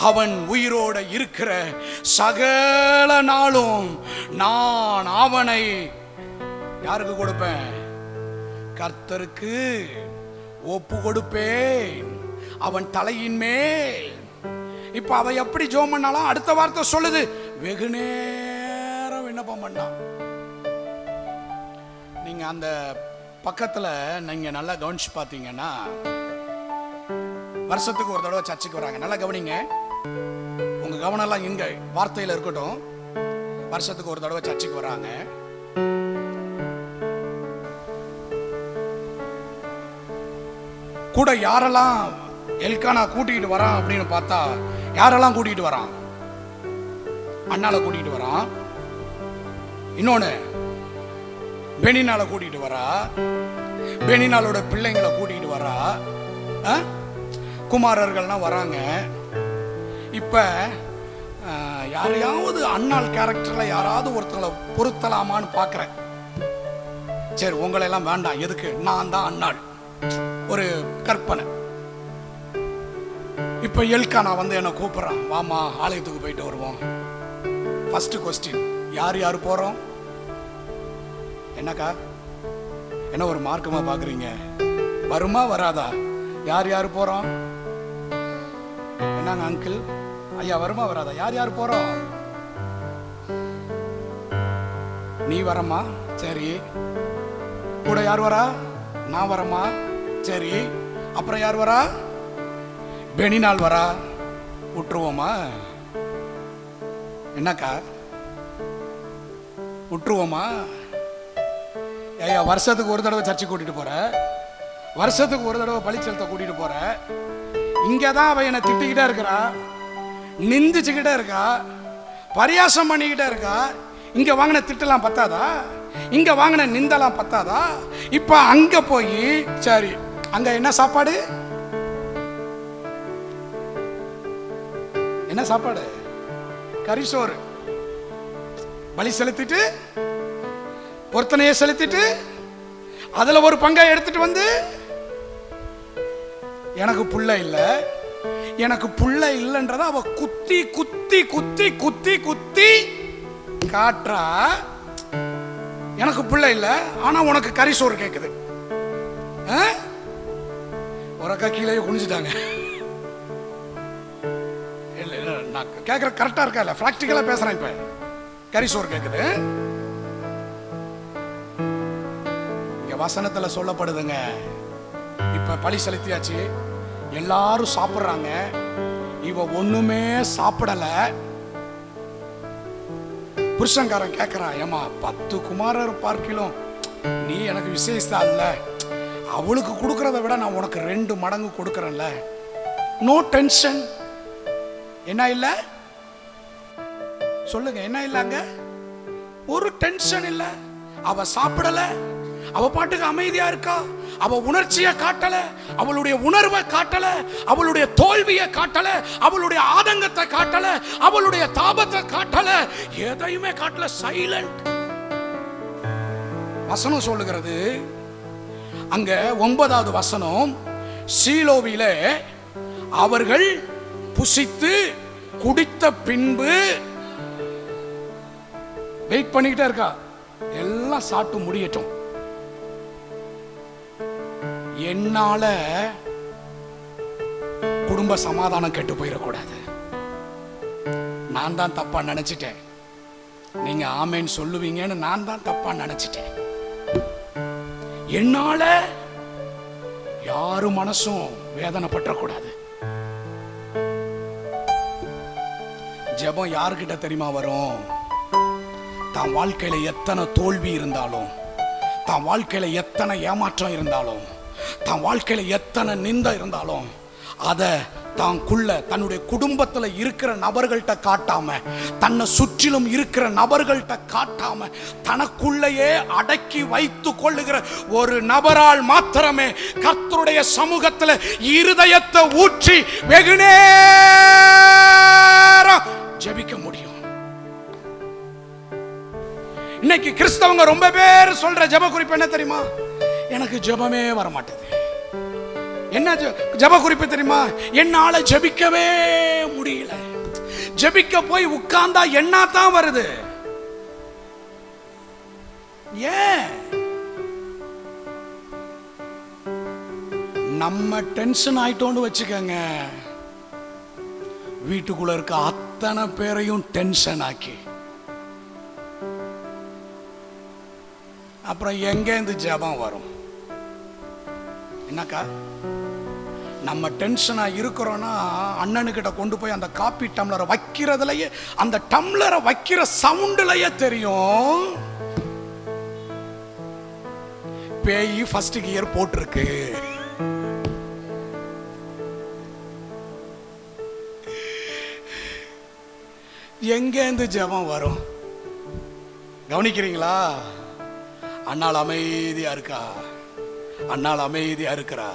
அவன் உயிரோட இருக்கிற சகல நாளும் நான் அவனை யாருக்கு கொடுப்பேன்? கர்த்தருக்கு ஒப்பு கொடுப்பேன், அவன் தலையின் மேல். இப்ப அவ எப்படி ஜெபம் பண்ணாலும் அடுத்த வார்த்தை சொல்லுது, வெகு நேரம் விண்ணப்பம் பண்ணான். நீங்க அந்த பக்கத்துல நீங்க நல்லா கவனிச்சு பார்த்தீங்கன்னா, வருஷத்துக்கு ஒரு தடவை சர்ச்சுக்கு வராங்க. நல்லா கவனிங்க, உங்க கவனம் எல்லாம் இங்க வார்த்தையில இருக்கட்டும். வருஷத்துக்கு ஒரு தடவை சர்ச்சுக்கு வராங்க. கூட யாரெல்லாம் எல்கானா கூட்டிகிட்டு வரான் அப்படின்னு பார்த்தா, யாரெல்லாம் கூட்டிகிட்டு வரான்? அண்ணால கூட்டிகிட்டு வரான், இன்னொன்னு பெனினால கூட்டிகிட்டு வரா, பெனினாலோட பிள்ளைங்களை கூட்டிகிட்டு வரா, குமாரர்கள்லாம் வராங்க. இப்ப யாரையாவது அண்ணாள் கேரக்டர்ல யாராவது ஒருத்தங்களை பொருத்தலாமான்னு பார்க்கிறேன். சரி, உங்களை எல்லாம் வேண்டாம், எதுக்கு? நான் தான் அண்ணாள், ஒரு கற்பனை. இப்ப எல்கானா வந்து என்ன கூப்பிடுறான், வாமா ஆலயத்துக்கு போயிட்டு வருவோம். ஃபர்ஸ்ட் கொஸ்டின், யார் யார் போறோம்? என்னக்கா, என்ன ஒரு மார்க்கமா பாக்குறீங்க? வருமா வராதா? யார் யார் போறோம்? என்னங்க அங்கிள், ஐயா, வருமா வராதா? யார் யார் போறோம்? நீ வரமா? சரி. கூட யார் வரா? நான் வரமா? சரி. அப்புறம் யார் வரா? பெனினால் வரா. விட்டுருவோமா? என்னக்கா, விட்டுருவோமா? ஐயா, வருஷத்துக்கு ஒரு தடவை சர்ச்சை கூட்டிட்டு போற, வருஷத்துக்கு ஒரு தடவை பலிச்சலத்தை கூட்டிட்டு போற, இங்கதான் அவ என்னை திட்டிக்கிட்டே இருக்கிறா, நிந்திச்சுக்கிட்டே இருக்கா, பரியாசம் பண்ணிக்கிட்டே இருக்கா. இங்க வாங்கின திட்டலாம் பத்தாதா? இங்க வாங்கின நிந்தலாம் பத்தாதா? இப்ப அங்க போய், சரி, அங்க என்ன சாப்பாடு? என்ன சாப்பாடு? கரிசோறு. பலி செலுத்திட்டு, பொருத்தனையை செலுத்திட்டு, அதுல ஒரு பங்கை எடுத்துட்டு வந்து, எனக்கு புள்ள இல்ல, எனக்கு புள்ள இல்லைன்றத அவ குத்தி குத்தி குத்தி குத்தி குத்தி காட்டுறா. எனக்கு புள்ள இல்ல, ஆனா உனக்கு கறி சோறு கேக்குது. ஒரு அக்கா கீழே குனிஞ்சிட்டாங்க. நான் கேட்குற கரெக்டா இருக்கா இல்ல? பிராக்டிக்கலா பேசுறேன். இப்ப கறி சோறு கேக்குது. இங்க வசனத்துல சொல்லப்படுதுங்க, இப்ப பழி செலுத்தியாச்சு, எல்லாரும் சாப்பிடுறாங்க, இவ ஒண்ணுமே சாப்பிடல. புருஷன்காரன் கேட்கிறான், ஏமா 10 குமாரர் பார்க்கிலும் நீ எனக்கு விசேஷா இல்ல, அவளுக்கு கொடுக்கறத விட நான் உனக்கு 2 மடங்கு கொடுக்கறேன்ல. No tension. என்ன இல்ல சொல்லுங்க, என்ன இல்லங்க? ஒரு டென்ஷன் இல்ல. அவ சாப்பிடல, அவ பாட்டுக்கு அமைதியா இருக்கா. அவ உணர்ச்சியை காட்டல, அவளுடைய உணர்வை காட்டல, அவளுடைய தோல்வியை காட்டல, அவளுடைய ஆதங்கத்தை காட்டல, அவளுடைய தாபத்தை காட்டல, எதையுமே காட்டல. சைலண்ட். வசனம் சொல்லுகிறது அங்க 9வது வசனம், சீலோவிலே அவர்கள் புசித்து குடித்த பின்பு, வெயிட் பண்ணிக்கிட்டே இருக்கா, எல்லாம் சாப்பிட்டு முடியட்டும், என்னால குடும்ப சமாதானம் கெட்டு போயிடக்கூடாது, நான் தான் தப்பா நினைச்சிட்டேன், நீங்க ஆமேன்னு சொல்லுவீங்கன்னு நான் தான் தப்பா நினைச்சிட்டேன், என்னால யாரும் மனசும் வேதனைப்பற்றக்கூடாது. ஜெபம் யாருக்கிட்ட தெரியுமா வரும்? தான் வாழ்க்கையில எத்தனை தோல்வி இருந்தாலும், தான் வாழ்க்கையில எத்தனை ஏமாற்றம் இருந்தாலும், தான் வாழ்க்கையில எத்தனை நிந்தை இருந்தாலும், அதை தாங்குள்ள தன்னுடைய குடும்பத்துல இருக்கிற நபர்கள்ட்ட காட்டாம, தன்னை சுற்றிலும் இருக்கிற நபர்கள்ட்ட காட்டாம, தனக்குள்ளேயே அடக்கி வைத்து கொள்ளுகிற ஒரு நபரால் மாத்திரமே கர்த்தருடைய சமூகத்துல இருதயத்தை ஊற்றி வெகுநேரம் ஜெபிக்க முடியும். இன்னைக்கு கிறிஸ்தவங்க ரொம்ப பேர் சொல்ற ஜெப குறிப்பு என்ன தெரியுமா? எனக்கு ஜெபமே வர மாட்டேது. என்ன ஜெப குறிப்பு தெரியுமா? என்னால ஜெபிக்கவே முடியல. ஜெபிக்க போய் உட்கார்ந்தா என்ன தான் வருது? ஏன்? நம்ம டென்ஷன் ஆயிட்டோன்னு வச்சுக்கோங்க, வீட்டுக்குள்ள இருக்க அத்தனை பேரையும் டென்ஷன் ஆக்கி அப்புறம் எங்க இருந்து ஜெபம் வரும்? என்னக்கா, நம்ம டென்ஷனா இருக்கிறோம்னா அண்ணனுக்கிட்ட கொண்டு போய் அந்த காப்பி டம்ளரை வைக்கிறதுலயே, அந்த டம்ளரை வைக்கிற சவுண்ட்லயே தெரியும் பேய் ஃபர்ஸ்ட் கியர் போட்டிருக்கு. எங்க இருந்து ஜெபம் வரும்? கவனிக்கிறீங்களா? அண்ணாள் அமைதியா இருக்கா, அண்ணாள் அமைதியா இருக்கிறா.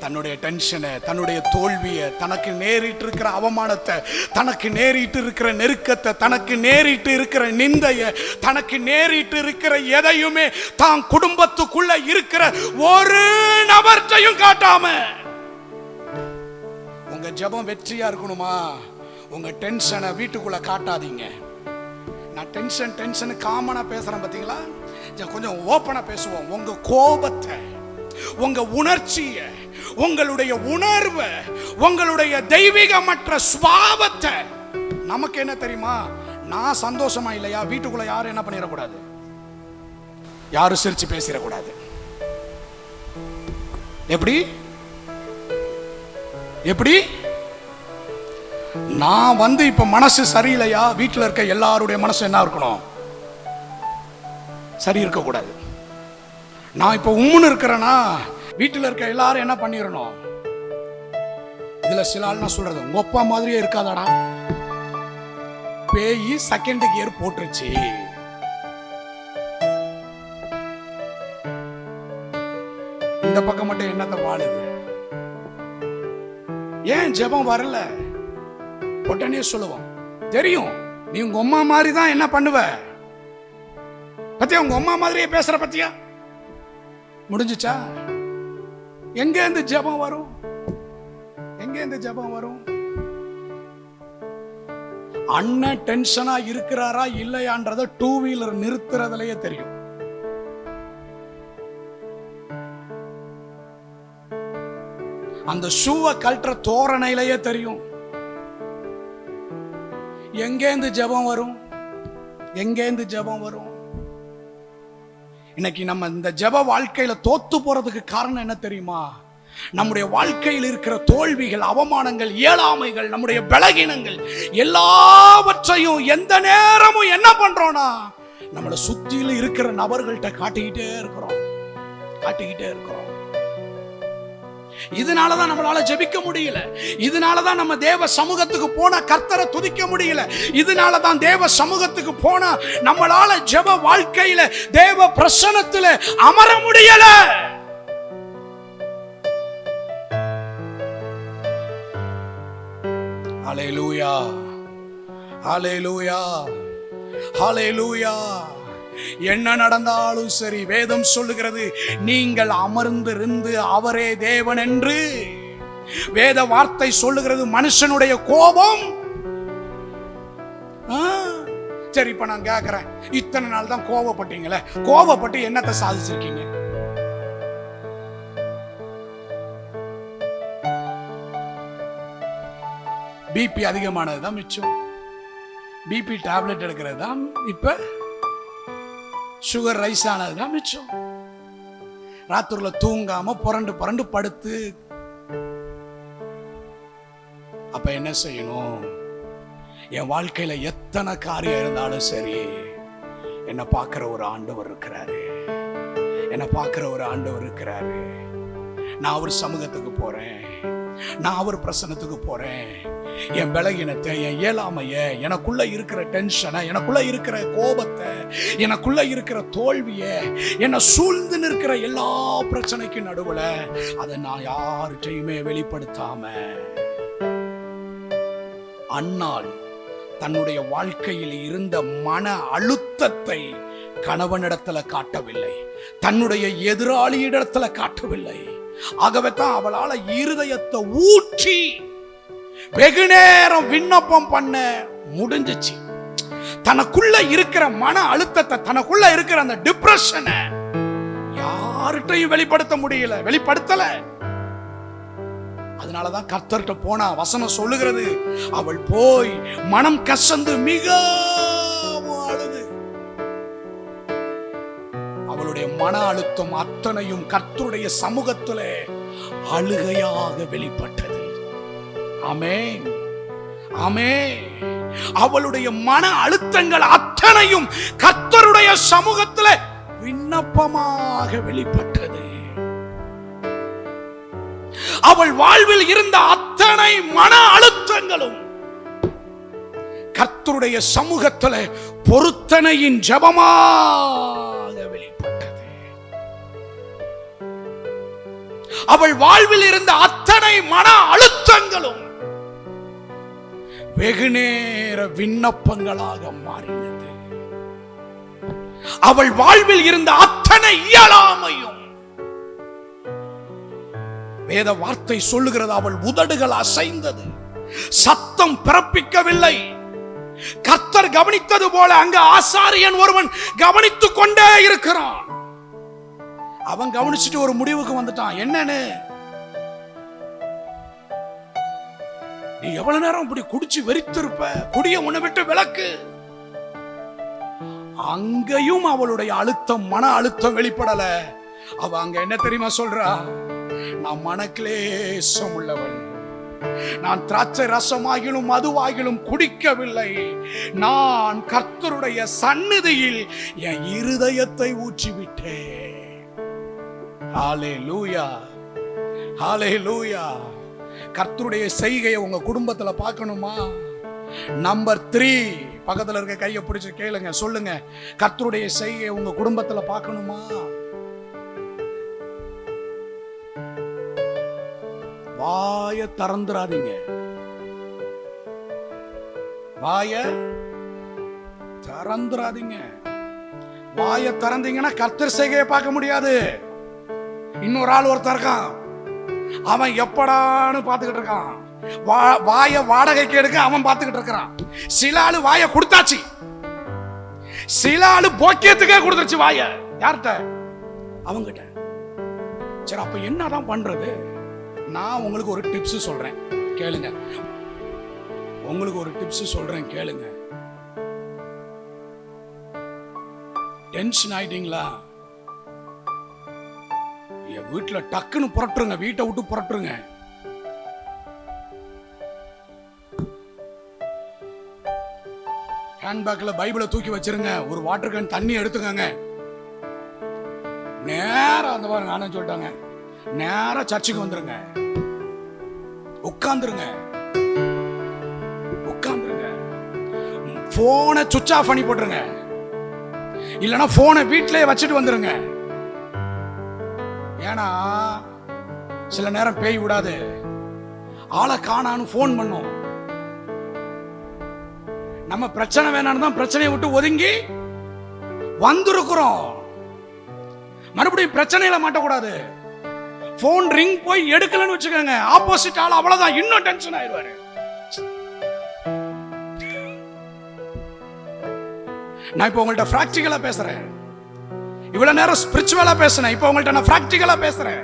தன்னுடைய டென்ஷனை, தன்னுடைய தோல்வியை, தனக்கு நேரிட்டு இருக்கிற அவமானத்தை, தனக்கு நேரிட்டு இருக்கிற நெருக்கத்தை, தனக்கு நேரிட்டு இருக்கிற நிந்தைய, தனக்கு நேரிட்டு இருக்கிற எதையுமே தான் குடும்பத்துக்குள்ள இருக்கிற ஒரு நபர்த்தையும் காட்டாம. உங்க ஜெபம் வெற்றியா இருக்கணுமா? உங்க டென்ஷனை வீட்டுக்குள்ள காட்டாதீங்க. நான் டென்ஷன் காமனா பேசுறேன் பாத்தீங்களா? கொஞ்சம் ஓப்பனா பேசுவோம். உங்க கோபத்தை, உங்க உணர்ச்சியை, உங்களுடைய உணர்வை, உங்களுடைய தெய்வீகமற்ற சுபாவத்தை. நமக்கு என்ன தெரியுமா? நான் சந்தோஷமா இல்லையா, வீட்டுக்குள்ள யாரும் என்ன பண்ணிடக்கூடாது, யாரும் சிரிச்சு பேசிடக்கூடாது. எப்படி எப்படி நான் இப்ப மனசு சரியில்லையா, வீட்டில் இருக்க எல்லாருடைய மனசு என்ன இருக்கணும்? சரி இருக்கக்கூடாது. நான் இப்ப உம்முன்னு இருக்கிறேன்னா வீட்டில் இருக்க எல்லாரும் என்ன பண்ணிடணும்? இதுல சில ஆள் நான் சொல்றது, உங்க அப்பா மாதிரியே இருக்காதாடா, பேய் செகண்ட் கியர் போட்டுருச்சு. இந்த பக்கம் மட்டும் என்னத்த வாழுது? ஏன் ஜெபம் வரல? உடனே சொல்லுவோம், தெரியும் நீ உங்க அம்மா மாதிரி தான் என்ன பண்ணுவ பத்தியா, உங்க அம்மா மாதிரியே பேசுற பத்தியா, முடிஞ்சுச்சா? எங்க இருந்து ஜெபம் வரும்? எங்க இந்த ஜெபம் வரும்? அண்ணன் டென்ஷனா இருக்கிறாரா இல்லையான்றத டூ வீலர் நிறுத்துறதுலயே தெரியும். அந்த ஷூவை கழற்ற தோரணையிலேயே தெரியும். எங்கேந்து ஜெபம் வரும்? எங்கேந்து ஜெபம் வரும்? இன்னைக்கு நம்ம இந்த ஜெப வாழ்க்கையில தோத்து போறதுக்கு காரணம் என்ன தெரியுமா? நம்முடைய வாழ்க்கையில் இருக்கிற தோல்விகள், அவமானங்கள், இயலாமைகள், நம்முடைய பலகீனங்கள் எல்லாவற்றையும் எந்த நேரமும் என்ன பண்றோம்னா நம்மளை சுத்தியில இருக்கிற நபர்கள்ட்ட காட்டிக்கிட்டே இருக்கிறோம். இதனாலதான் நம்மளால ஜெபிக்க முடியல. இதனாலதான் நம்ம தேவ சமூகத்துக்கு போனா கர்த்தரை துதிக்க முடியல. இதனாலதான் தேவ சமூகத்துக்கு போனா நம்மளால ஜெப வாழ்க்கையில தேவ பிரசன்னத்துல அமர முடியல. ஹல்லேலூயா, ஹல்லேலூயா, ஹல்லேலூயா. என்ன நடந்தாலும் சரி, வேதம் சொல்லுகிறது நீங்கள் அமர்ந்திருந்து அவரே தேவன் என்று. வேத வார்த்தை சொல்லுகிறது மனுஷனுடைய கோபம். சரி, இப்ப நான் கேட்கிறேன், இத்தனை நாள் தான் கோபப்பட்டீங்களே, கோபப்பட்டு என்னத்தை சாதிச்சிருக்கீங்க? பிபி அதிகமானது தான் மிச்சம். பிபி டேப்லெட் எடுக்கிறது தான் இப்ப, சுகர் ரைஸ் ஆனது தான் மிச்சம். ராத்திரில தூங்காம புரண்டு புரண்டு படுத்து. அப்ப என்ன செய்யணும்? என் வாழ்க்கையில எத்தனை காரியம் இருந்தாலும் சரி, என்ன பார்க்கிற ஒரு ஆண்டவர் இருக்கிறாரு. என்ன பார்க்கிற ஒரு ஆண்டவர் இருக்கிறாரு. நான் அவர் சமூகத்துக்கு போறேன், நான் அவர் பிரசன்னத்துக்கு போறேன். என் பலகீனத்தை, என் இயலாமைய, எனக்குள்ள இருக்கிற டென்ஷனை, எனக்குள்ள இருக்கிற கோபத்தை, எனக்குள்ள இருக்கிற தோல்விய, என்னை சூழ்ந்து நிற்கிற எல்லா பிரச்சனைக்கு நடுவுல அதை நான் யார்கிட்டையுமே வெளிப்படுத்தாம, அன்னாள் தன்னுடைய வாழ்க்கையில் இருந்த மன அழுத்தத்தை கணவனிடத்துல காட்டவில்லை, தன்னுடைய எதிராளியிடத்துல காட்டவில்லை. ஆகவே தான் அவளால இருதயத்தை ஊற்றி வெகு நேரம் விண்ணப்பம் பண்ண முடிஞ்சிச்சு. தனக்குள்ள இருக்கிற மன அழுத்தத்தை, தனக்குள்ள இருக்கிற அந்த டிப்ரெஷனை யார்கிட்டையும் வெளிப்படுத்த முடியல, வெளிப்படுத்தல. அதனாலதான் கர்த்தர்கிட்ட போனா வசனம் சொல்லுகிறது, அவள் போய் மனம் கசந்து மிகவும் அழுது. அவளுடைய மன அழுத்தம் அத்தனையும் கர்த்தருடைய சமூகத்திலே அழுகையாக வெளிப்பட்டது. ஆமென், ஆமென். அவளுடைய மன அழுத்தங்கள் அத்தனையும் கர்த்தருடைய சமூகத்திலே விண்ணப்பமாக வெளிப்பட்டது. அவள் வாழ்வில் இருந்த அத்தனை மன அழுத்தங்களும் கர்த்தருடைய சமூகத்திலே பொருத்தனையின் ஜெபமாக வெளிப்பட்டது. அவள் வாழ்வில் இருந்த அத்தனை மன அழுத்தங்களும் வெகுநேர விண்ணப்பங்களாக மாறினது. அவள் வாழ்வில் இருந்த அத்தனை இயலாமையும், வேத வார்த்தை சொல்லுகிறது, அவள் உதடுகள் அசைந்தது, சத்தம் பிறப்பிக்கவில்லை. கர்த்தர் கவனித்தது போல அங்க ஆசாரியன் ஒருவன் கவனித்துக் கொண்டே இருக்கிறான். அவன் கவனிச்சுட்டு ஒரு முடிவுக்கு வந்துட்டான். என்னன்னு? நீ எவ்வளவு நேரம் இப்படி குடிச்சு வெறித்திருப்ப, குடிய உன்னை விட்டு விலக்கு. அங்கேயும் அவளுடைய அழுத்தம், மன அழுத்தம் வெளிப்படல. அவ அங்க என்ன தெரியுமா சொல்றா? நான் மனக்லேசம் உள்ளவள், நான் திராட்சை ரசமாகிலும் மதுவாகிலும் குடிக்கவில்லை, நான் கர்த்தருடைய சந்நிதியில் என் இருதயத்தை ஊற்றிவிட்டேன். ஹல்லேலூயா, ஹல்லேலூயா. கர்த்தருடைய செய்கையை உங்க குடும்பத்துல பார்க்கணுமா? நம்பர் 3, பக்கத்துல இருக்க கையை பிடிச்சு கேளுங்க, சொல்லுங்க, கர்த்தருடைய செய்கையை உங்க குடும்பத்துல பார்க்கணுமா? வாய திறந்துராதீங்க, வாய திறந்துராதீங்க. வாய திறந்தீங்கன்னா கர்த்தர் செய்கையை பார்க்க முடியாது. இன்னொரு ஆள் ஒருத்தர் இருக்கான், அவன் எப்படான்னு பார்த்துக்கிட்டு இருக்கான். வாய வாடகைக்கு எடுக்க அவன் பார்த்துக்கிட்டு இருக்கிறான். சில ஆளு வாய கொடுத்தாச்சு, சில ஆளு போக்கியத்துக்கே கொடுத்துருச்சு வாய. யார்கிட்ட? அவங்கிட்ட. சரி, அப்ப என்னதான் பண்றது? நான் உங்களுக்கு ஒரு டிப்ஸ் சொல்றேன், கேளுங்க. உங்களுக்கு ஒரு டிப்ஸ் சொல்றேன், கேளுங்க. டென்ஷன் ஆயிட்டீங்களா? என் வீட்டுல டக்குன்னு புரட்டுருங்க, வீட்டை விட்டு புரட்டுருங்க. ஹேண்ட்பேக்ல பைபிளை தூக்கி வச்சிருங்க, ஒரு வாட்டர் கேன் தண்ணி எடுத்துக்கங்க. நேரா அந்த பாருங்க, நானே சொல்லிட்டாங்க, நேரா சர்ச்சுக்கு வந்துருங்க. உட்கார்ந்துருங்க, போனை சுவிட்ச் ஆஃப் பண்ணி போட்டுருங்க. இல்லனா போனை வீட்டிலே வச்சுட்டு வந்துருங்க. ஏன்னா சில நேரம் பேய் விடாது, ஆளை காணான்னு போன் பண்ணும். நம்ம பிரச்சனை வேணான்னு தான் பிரச்சனையை விட்டு ஒதுங்கி வந்திருக்கிறோம். மறுபடியும் பிரச்சனையில மாட்டக்கூடாது. போன் ரிங் போய் எடுக்கலன்னு வச்சுக்கோங்க, ஆப்போசிட் ஆள் அவ்வளவுதான், இன்னும் டென்ஷன் ஆயிடுவாரு. நான் இப்ப உங்கள்ட்ட பிராக்டிகலா பேசுறேன். இவ்வளவு நேரம் ஸ்பிரிச்சுவலா பேசுறேன், இப்ப உங்கள்ட்ட நான் பிராக்டிகலா பேசுறேன்.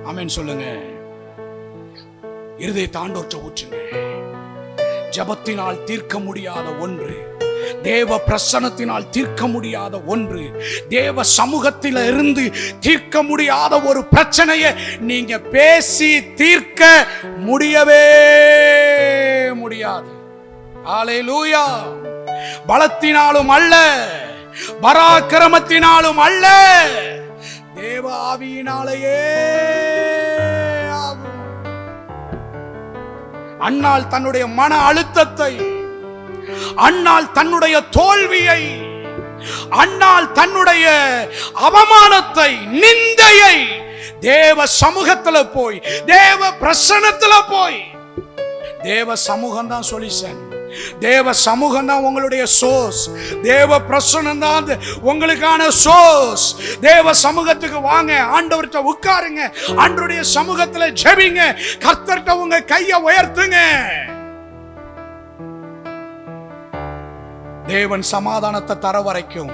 ஆமென் சொல்லுங்க. இருதயத்தை ஆண்டவர்ட்ட ஊற்றுங்க. ஜபத்தினால் தீர்க்க முடியாத ஒன்று, தேவ பிரசன்னத்தினால் தீர்க்க முடியாத ஒன்று, தேவ சமூகத்தில் இருந்து தீர்க்க முடியாத ஒரு பிரச்சனையை நீங்க பேசி தீர்க்க முடியவே முடியாது. ஹல்லேலூயா. பலத்தினாலும் அல்ல, பராக்கிரமத்தினாலும் அல்ல, தேவ ஆவியினாலேயே ஆகும். அன்னாள் தன்னுடைய மன அழுத்தத்தை, அன்னாள் தன்னுடைய தோல்வியை, அன்னாள் தன்னுடைய அவமானத்தை, நிந்தையை தேவ சமூகத்துல போய், தேவ பிரசன்னத்துல போய், தேவ சமூகம் தான் சொல்யூஷன், தேவ சமூகம் தான் உங்களுடைய சோர்ஸ், தேவ பிரசன்னம் தான் உங்களுக்கான சோர்ஸ். தேவ சமூகத்துக்கு வாங்க, ஆண்டவர்கிட்ட உட்காருங்க, ஆண்டவருடைய சமூகத்துல ஜெபிங்க, கர்த்தர்கிட்ட உங்க கையை உயர்த்துங்க. தேவன் சமாதானத்தை தர வரைக்கும்,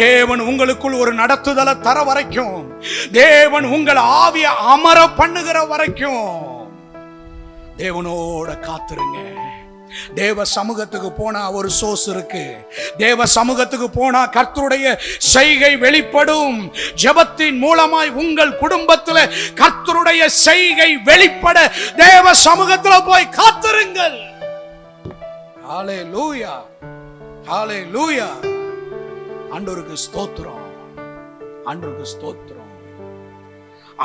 தேவன் உங்களுக்குள் ஒரு நடத்துதலை தர வரைக்கும், தேவன் உங்கள் ஆவியை அமர பண்ணுகிற வரைக்கும் தேவனோட காத்துருங்க. தேவ சமூகத்துக்கு போனா ஒரு சோர்ஸ் இருக்கு. தேவ சமூகத்துக்கு போனா கர்த்தருடைய செய்கை வெளிப்படும். ஜெபத்தின் மூலமாய் உங்கள் குடும்பத்தில் கர்த்தருடைய செய்கை வெளிப்பட தேவ சமூகத்தில் போய் காத்துருங்கள். ஹல்லேலூயா, ஹல்லேலூயா. ஆண்டவருக்கு ஸ்தோத்திரம், ஆண்டவருக்கு ஸ்தோத்திரம்.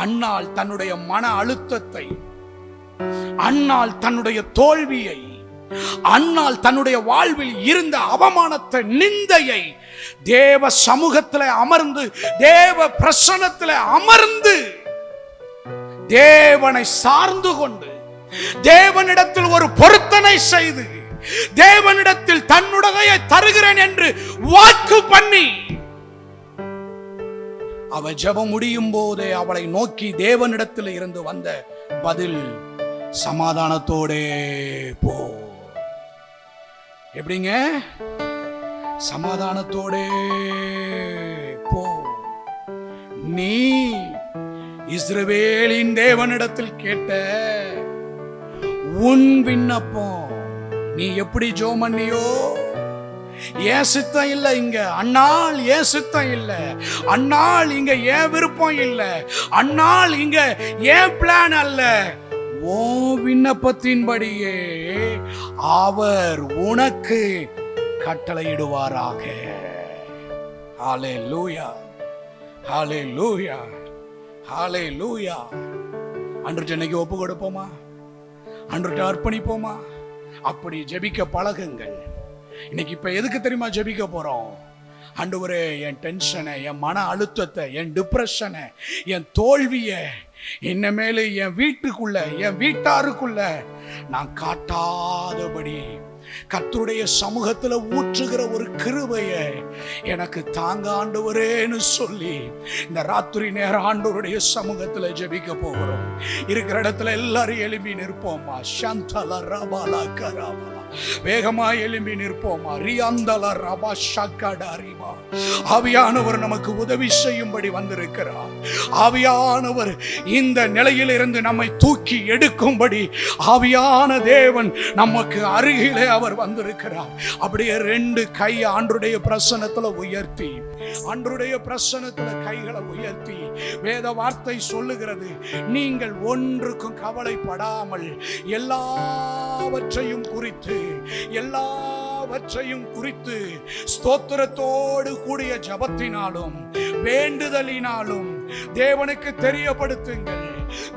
அன்னாள் தன்னுடைய மன அழுத்தத்தை, அன்னாள் தன்னுடைய தோல்வியை, அன்னாள் தன்னுடைய வாழ்வில் இருந்த அவமானத்தை, நிந்தையை தேவ சமூகத்தில் அமர்ந்து, தேவ பிரசன்னத்தில் அமர்ந்து, தேவனை சார்ந்து கொண்டு, தேவனிடத்தில் ஒரு பொருத்தனை செய்து, தேவனிடத்தில் தன்னுடைய தருகிறேன் என்று வாக்கு பண்ணி, அவள் ஜெபம் முடியும் போதே அவளை நோக்கி தேவனிடத்தில் இருந்து வந்த பதில் சமாதானத்தோடே போ. எப்படிங்க? சமாதானத்தோடே போ. நீ இஸ்ரவேலின் தேவனிடத்தில் கேட்ட உன் விண்ணப்பம், நீ எப்படி ஜெபம் பண்ணியோ, ஏன் சித்தம் இல்ல இங்க, அன்னாள் ஏன் சித்தம் இல்ல, அன்னாள் இங்க ஏன் விருப்பம் இல்ல, அன்னாள் இங்க ஏன் பிளான் அல்ல, ஓ விண்ணப்பத்தின்படியே அவர் உனக்கு கட்டளையிடுவாராக. ஹல்லேலூயா, ஹல்லேலூயா, ஹல்லேலூயா. அன்று இன்னைக்கு ஒப்பு கொடுப்போமா? அன்று அர்ப்பணிப்போமா? அப்படி ஜெபிக்க பழகுங்கள். இன்னைக்கு இப்ப எதுக்கு தெரியுமா ஜெபிக்க போறோம்? ஆண்டவரே, என் டென்ஷனை, என் மன அழுத்தத்தை, என் டிப்ரெஷனை, என் தோல்வியை இனிமேல் என் வீட்டுக்குள்ள, என் வீட்டாருக்குள்ள நான் காட்டாதபடி கர்த்தருடைய சமூகத்துல ஊற்றுகிற ஒரு கிருபையை எனக்கு தாங்க ஆண்டவரேன்னு சொல்லி இந்த ராத்திரி நேரம் ஆண்டவருடைய சமூகத்துல ஜெபிக்க போகிறோம். இருக்கிற இடத்துல எல்லாரும் எழுப்பி நிற்போமா. சந்தல ரபாலா கராபா, வேகமா எழும்பி நிற்போமா. ரியாந்தல ரபா ஷக்கடரிபா. ஆவியானவர் நமக்கு உதவி செய்யும்படி வந்திருக்கிறார். ஆவியானவர் இந்த நிலையிலிருந்து நம்மை தூக்கி எடுக்கும்படி ஆவியான தேவன் நமக்கு அருகிலே அவர் வந்திருக்கிறார். அப்படியே 2 கை ஆண்டவருடைய பிரசன்னத்துல உயர்த்தி, ஆண்டவருடைய பிரசன்னத்துல கைகளை உயர்த்தி வேத வார்த்தை சொல்லுகிறது, நீங்கள் ஒன்றுக்கும் கவலைப்படாமல் எல்லாவற்றையும் குறித்து ஸ்தோத்திரத்தோடு கூடிய ஜபத்தினாலும் வேண்டுதலினாலும் தேவனுக்கு தெரியப்படுத்துங்கள்.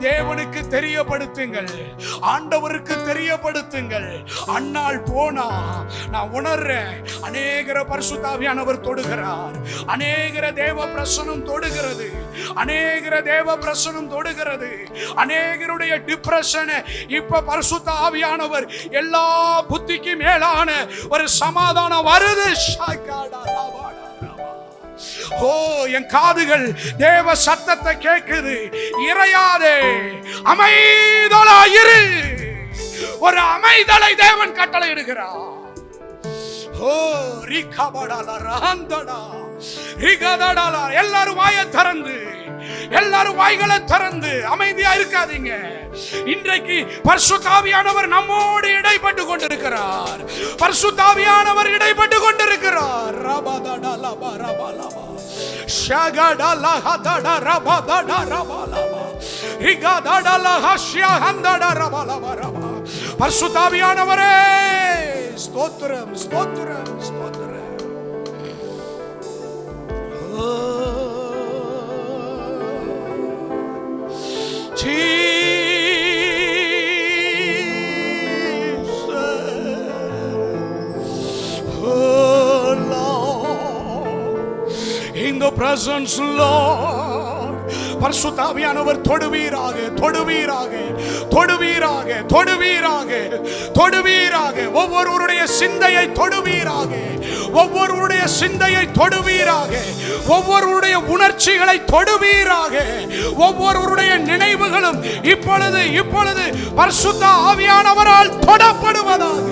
தேவனுக்கு தெரியப்படுத்துங்கள், ஆண்டவருக்கு தெரியப்படுத்துங்கள். அந்நாள் போனா நான் உணர்றேன், அநேகர பரிசுத்த ஆவியானவர் தொடுகிறார், அநேகர தேவ பிரசனம் தொடுகிறது, அநேகர தேவ பிரசனம் தொடுகிறது. அநேகருடைய டிப்ரெஷனை இப்ப பரிசுத்த ஆவியானவர் எல்லா புத்திக்கு மேலான ஒரு சமாதானம் வருது. ஓ, என் காதுகள் தேவ சத்தத்தை கேட்குது. இறையாதே, அமைதலாயிரு. ஒரு அமைதலை தேவன் கட்டளை இடுகிறார். ஓ ரிகபடல ரஹந்தடா ரிகதடல. எல்லாரும் வாயை திறந்து, எல்லாரும் வாய்களை திறந்து அமைதியா இருக்காதீங்க. இன்றைக்கு பரிசுத்த ஆவியானவர் நம்மோடு இடைப்பட்டு கொண்டிருக்கிறார். பரிசுத்த ஆவியானவர் இடைப்பட்டு கொண்டிருக்கிறார். ரபதடல பரபலபா ஷகடல ஹதட ரபதட ரபலபா ரிகதடல ஹஷ்ய ஹந்தட ரபலபரபா. பரிசுத்த ஆவியானவரே ஸ்தோத்திரம், ஸ்தோத்திரம், ஸ்தோத்திரம். In the presence, Lord, பரிசுத்த ஆவியானவர் தொடுவீராக, தொடுவீராக, தொடுவீராக, தொடுவீராக, தொடுவீராக. ஒவ்வொருவருடைய சிந்தையை தொடுவீராக, ஒவ்வொருவருடைய சிந்தையை தொடுவீராக, ஒவ்வொருவருடைய உணர்ச்சிகளை தொடுவீராக. ஒவ்வொருவருடைய நினைவுகளும் இப்பொழுது இப்பொழுது பரிசுத்த ஆவியானவரால் தொடப்படுவதாக.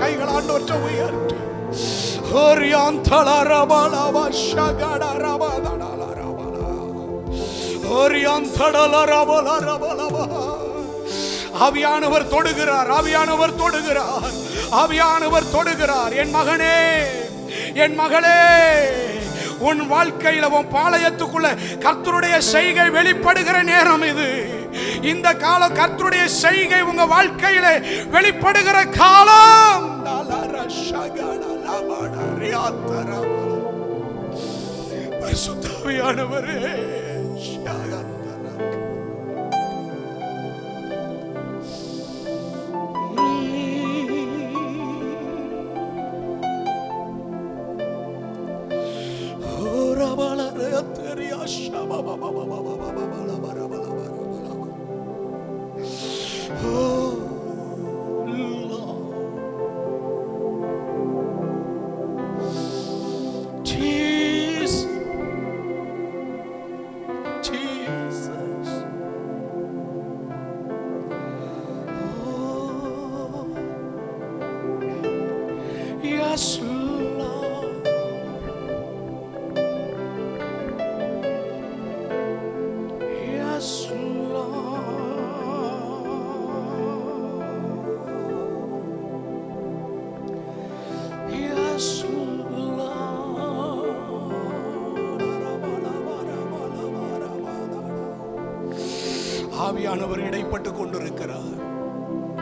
கைகள் ஆண்டவற்றை உயர்த்தி ஆவியானவர் தொடுகிறார், ஆவியானவர் தொடுகிறார், ஆவியானவர் தொடுகிறார். என் மகனே, என் மகளே, உன் வாழ்க்கையில உன் பாளையத்துக்குள்ள கர்த்தருடைய செய்கை வெளிப்படுகிற நேரம் இது. இந்த காலம் கர்த்தருடைய செய்கை உங்க வாழ்க்கையில வெளிப்படுகிற காலம். பரிசுத்த ஆவியானவரே, ஆவியானவர் இடைப்பட்டு கொண்டிருக்கிறார்,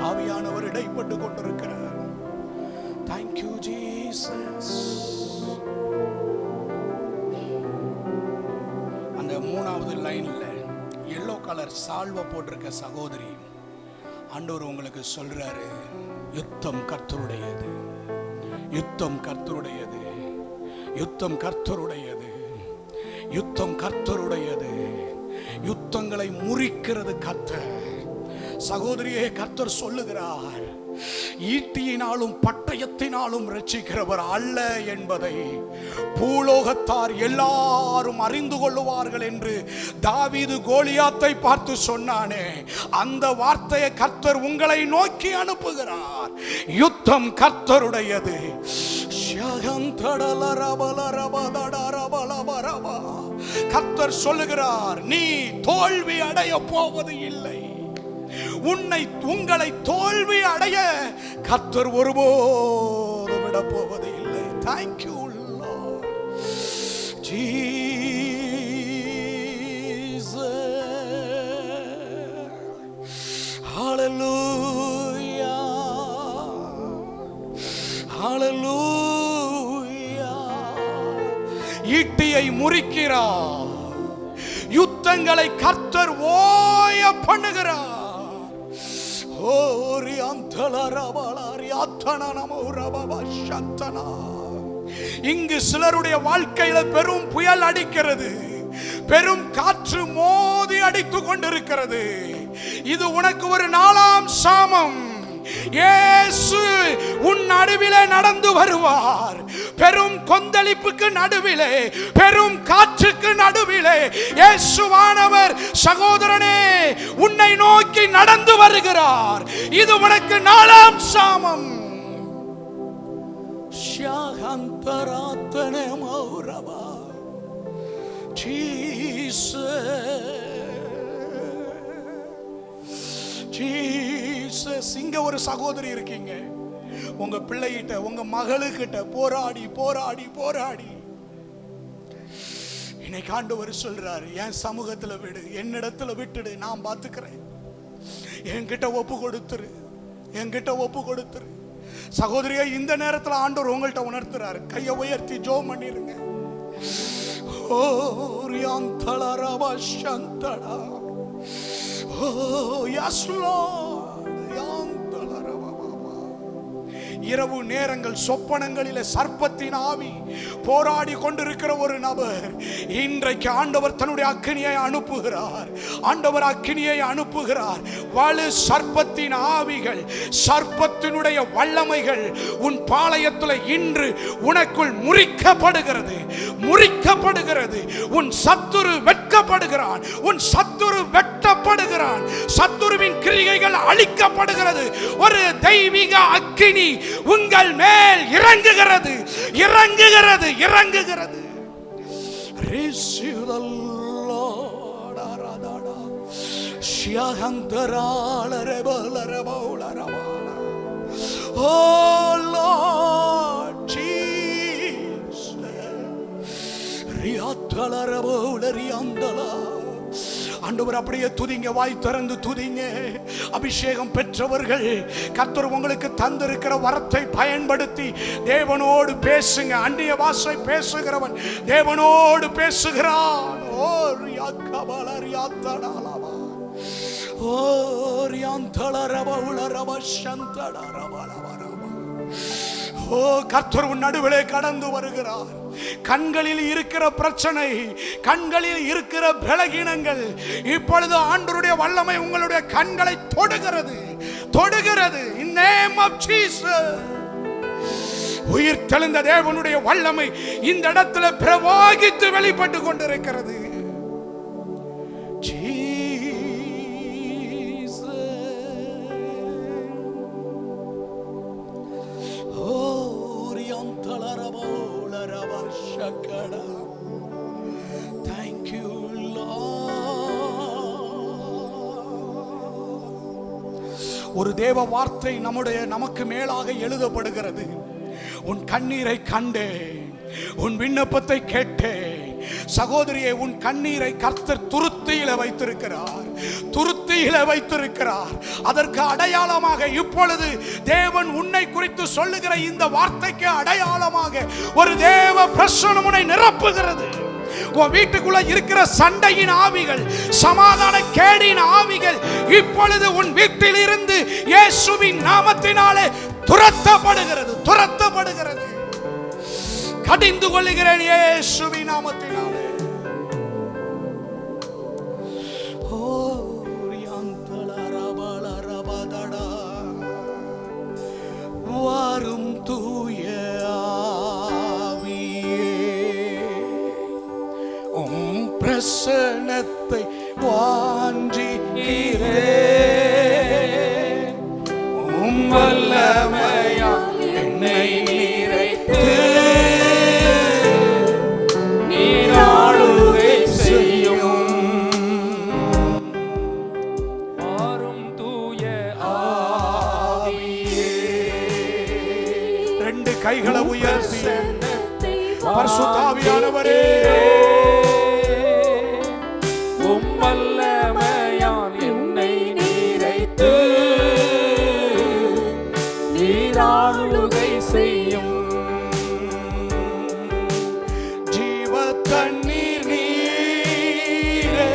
ஆவியானவர் இடைப்பட்டு கொண்டிருக்கிறார். Thank you Jesus. அந்த 3வது லைன்ல எல்லோ கலர் சால்வை போட்டிருக்க சகோதரி, ஆண்டவர் உங்களுக்கு சொல்றாரு, யுத்தம் கர்த்தருடையது, யுத்தம் கர்த்தருடையது, யுத்தம் கர்த்தருடையது, யுத்தம் கர்த்தருடையது. யுத்தங்களை முறிக்கிறது கர்த்தர். சகோதரியே, கர்த்தர் சொல்லுகிறார், ஈட்டியினாலும் பட்டயத்தினாலும் ரட்சிக்கிறவர் அல்ல என்பதை பூலோகத்தார் எல்லாரும் அறிந்து கொள்ளுவார்கள் என்று தாவீது கோலியாத்தை பார்த்து சொன்னானே, அந்த வார்த்தையை கர்த்தர் உங்களை நோக்கி அனுப்புகிறார். யுத்தம் கர்த்தருடையது. கர்த்தர் சொல்லுகிறார், நீ தோல்வி அடைய போவது இல்லை. உங்களை தோல்வி அடைய கர்த்தர் ஒருபோது விட போவது இல்லை. Thank you Lord Jesus. Hallelujah, hallelujah. ஈட்டியை முறிக்கிறார், யுத்தங்களை கர்த்தர் ஓய பண்ணுகிறார். இங்கு சிலருடைய வாழ்க்கையில பெரும் புயல் அடிக்கிறது, பெரும் காற்று மோதி அடித்துக் கொண்டிருக்கிறது. இது உனக்கு ஒரு 4ஆம் சாமம். இயேசு உன் நடுவிலே நடந்து வருவார். பெரும் கொந்தளிப்புக்கு நடுவிலே, பெரும் காற்றுக்கு நடுவிலே இயேசுவானவர் சகோதரனே உன்னை நோக்கி நடந்து வருகிறார். இது உனக்கு 4ஆம் சாமம். ஷாகந்தராத்தனே மௌரவா ஜீசஸ். இங்க ஒரு சகோதரி இருக்கீங்க, உங்க பிள்ளைகிட்ட, உங்க மகளுக்கிட்ட போராடி போராடி போராடி இன்னைக்கு ஆண்டவர் சொல்றாரு, என் சமூகத்துல விடு, என்னிடத்துல விட்டுடு, நான் பாத்துக்கிறேன், என்கிட்ட ஒப்பு கொடுத்துரு, என்கிட்ட ஒப்பு கொடுத்துரு. சகோதரியா, இந்த நேரத்துல ஆண்டவர் உங்கள்கிட்ட உணர்த்துறாரு. கையை உயர்த்தி ஜெபம் பண்ணிருங்க. Oh, yes Lord. இரவு நேரங்கள் சொப்பனங்களிலே சர்ப்பத்தின் ஆவி போராடி கொண்டிருக்கிற ஒரு நபர், இன்றைக்கு ஆண்டவர் தன்னுடைய அக்கினியை அனுப்புகிறார். ஆண்டவர் அக்கினியை அனுப்புகிறார். வலு சர்ப்பத்தின் ஆவிகள், சர்ப்பத்தினுடைய வல்லமைகள் உன் பாளையத்தில் இன்று உனக்குள் முறிக்கப்படுகிறது, முறிக்கப்படுகிறது. உன் சத்துரு வெட்கப்படுகிறான், உன் சத்துரு வெட்டப்படுகிறான், சத்துருவின் கிரியைகள் அழிக்கப்படுகிறது. ஒரு தெய்வீக அக்கினி உங்கள் மேல் இறங்குகிறது, இறங்குகிறது, இறங்குகிறது. Receive the Lord. Aradada Shiahantarala Rebala Rebola Rabala. Oh Lord Jesus. Riatala Rebola Riandala. ஆண்டவர் அப்படியே துதிங்க, வாய் திறந்து துதிங்க. அபிஷேகம் பெற்றவர்கள் கர்த்தர் உங்களுக்கு தந்திருக்கிற வரத்தை பயன்படுத்தி தேவனோடு பேசுங்க. அந்நிய பாஷை பேசுகிறவன் தேவனோடு பேசுகிறான். ஓ ரியாக்கபல ரியாத்தடலவா, ஓ ரியாந்தலரபவுலரப சந்தடரபலவரப. ஓ கர்த்தர் உன் நடுவிலே கடந்து வருகிறார். கண்களில் இருக்கிற பிரச்சனை, கண்களில் இருக்கிற பலகீனங்கள், இப்பொழுது ஆண்டவருடைய வல்லமை உங்களுடைய கண்களை தொடுகிறது, தொடுகிறது. In name of Jesus. உயிர் தெளிந்த தேவனுடைய வல்லமை இந்த இடத்துல பிரவாகித்து வெளிப்பட்டு கொண்டிருக்கிறது. Thank you Lord. ஒரு தேவ வார்த்தை நமக்கு மேலாக எழுதப்படுகிறது. உன் கண்ணீரை கண்டேன், உன் விண்ணப்பத்தை கேட்டேன். சகோதரியே, உன் கண்ணீரை கர்த்தர் துருத்தியில வைத்திருக்கிறார், துருத்தியில வைத்திருக்கிறார். அதற்கு அடையாளமாக இப்பொழுது தேவன் உன்னை குறித்து சொல்லுகிற இந்த வார்த்தைக்கு அடையாளமாக ஒரு தேவ பிரசன்னம் உன்னை நிரப்புகிறது. உன் வீட்டுக்குள்ள இருக்கிற சண்டையின் ஆவிகள், சமாதான கேடின் ஆவிகள் இப்பொழுது உன் வீட்டில் இருந்து இயேசுவின் நாமத்தினாலே துரத்தப்படுகிறது, துரத்தப்படுகிறது. கடிந்து கொள்ளுகிறேன் இயேசுவின் நாமத்தினாலே. வாரும் தூய ஆவியே, உம் பிரசன்னத்தை வாஞ்சிக்கிறேன். உம் வல்லமையால் என்னை நிறைத்து நீராளுகை செய்யும். வாரும் தூய ஆவியே, ரெண்டு கைகளை உயர்த்தி பரிசுத்த ஆவியானவரே, உம் வல்லமையால் என்னை நிறைத்து நீராளுகை செய்யும். ஜீவ தண்ணீர் நீரே,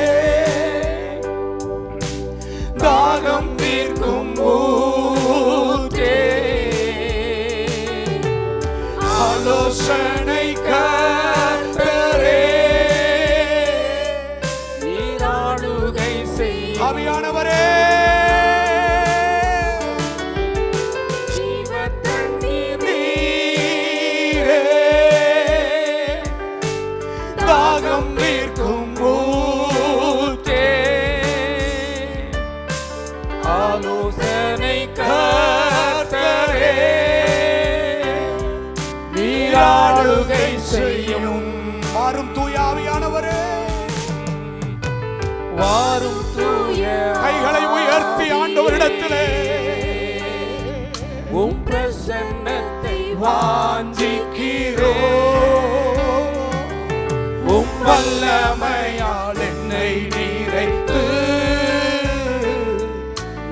தாகம் தீர்க்கும் ஊற்றே, ஆலோசனை கர்த்தரே, நீராளுகை செய்யும். ஆவியானவரே, ஜீவ தண்ணீர் நீரே, தாகம் தீர்க்கும் ஊற்றே, ஆலோசனை கர்த்தரே, நீராளுகை செய்யும். வாரும் தூய ஆவியானவரே, வாரும் தூய கைகளை உயர்த்தி ஆண்டவரிடத்திலே உம் பிரசன்னத்தை வாஞ்சிக்கிறோம். உம் வல்லமையால் என்னை நிறைத்து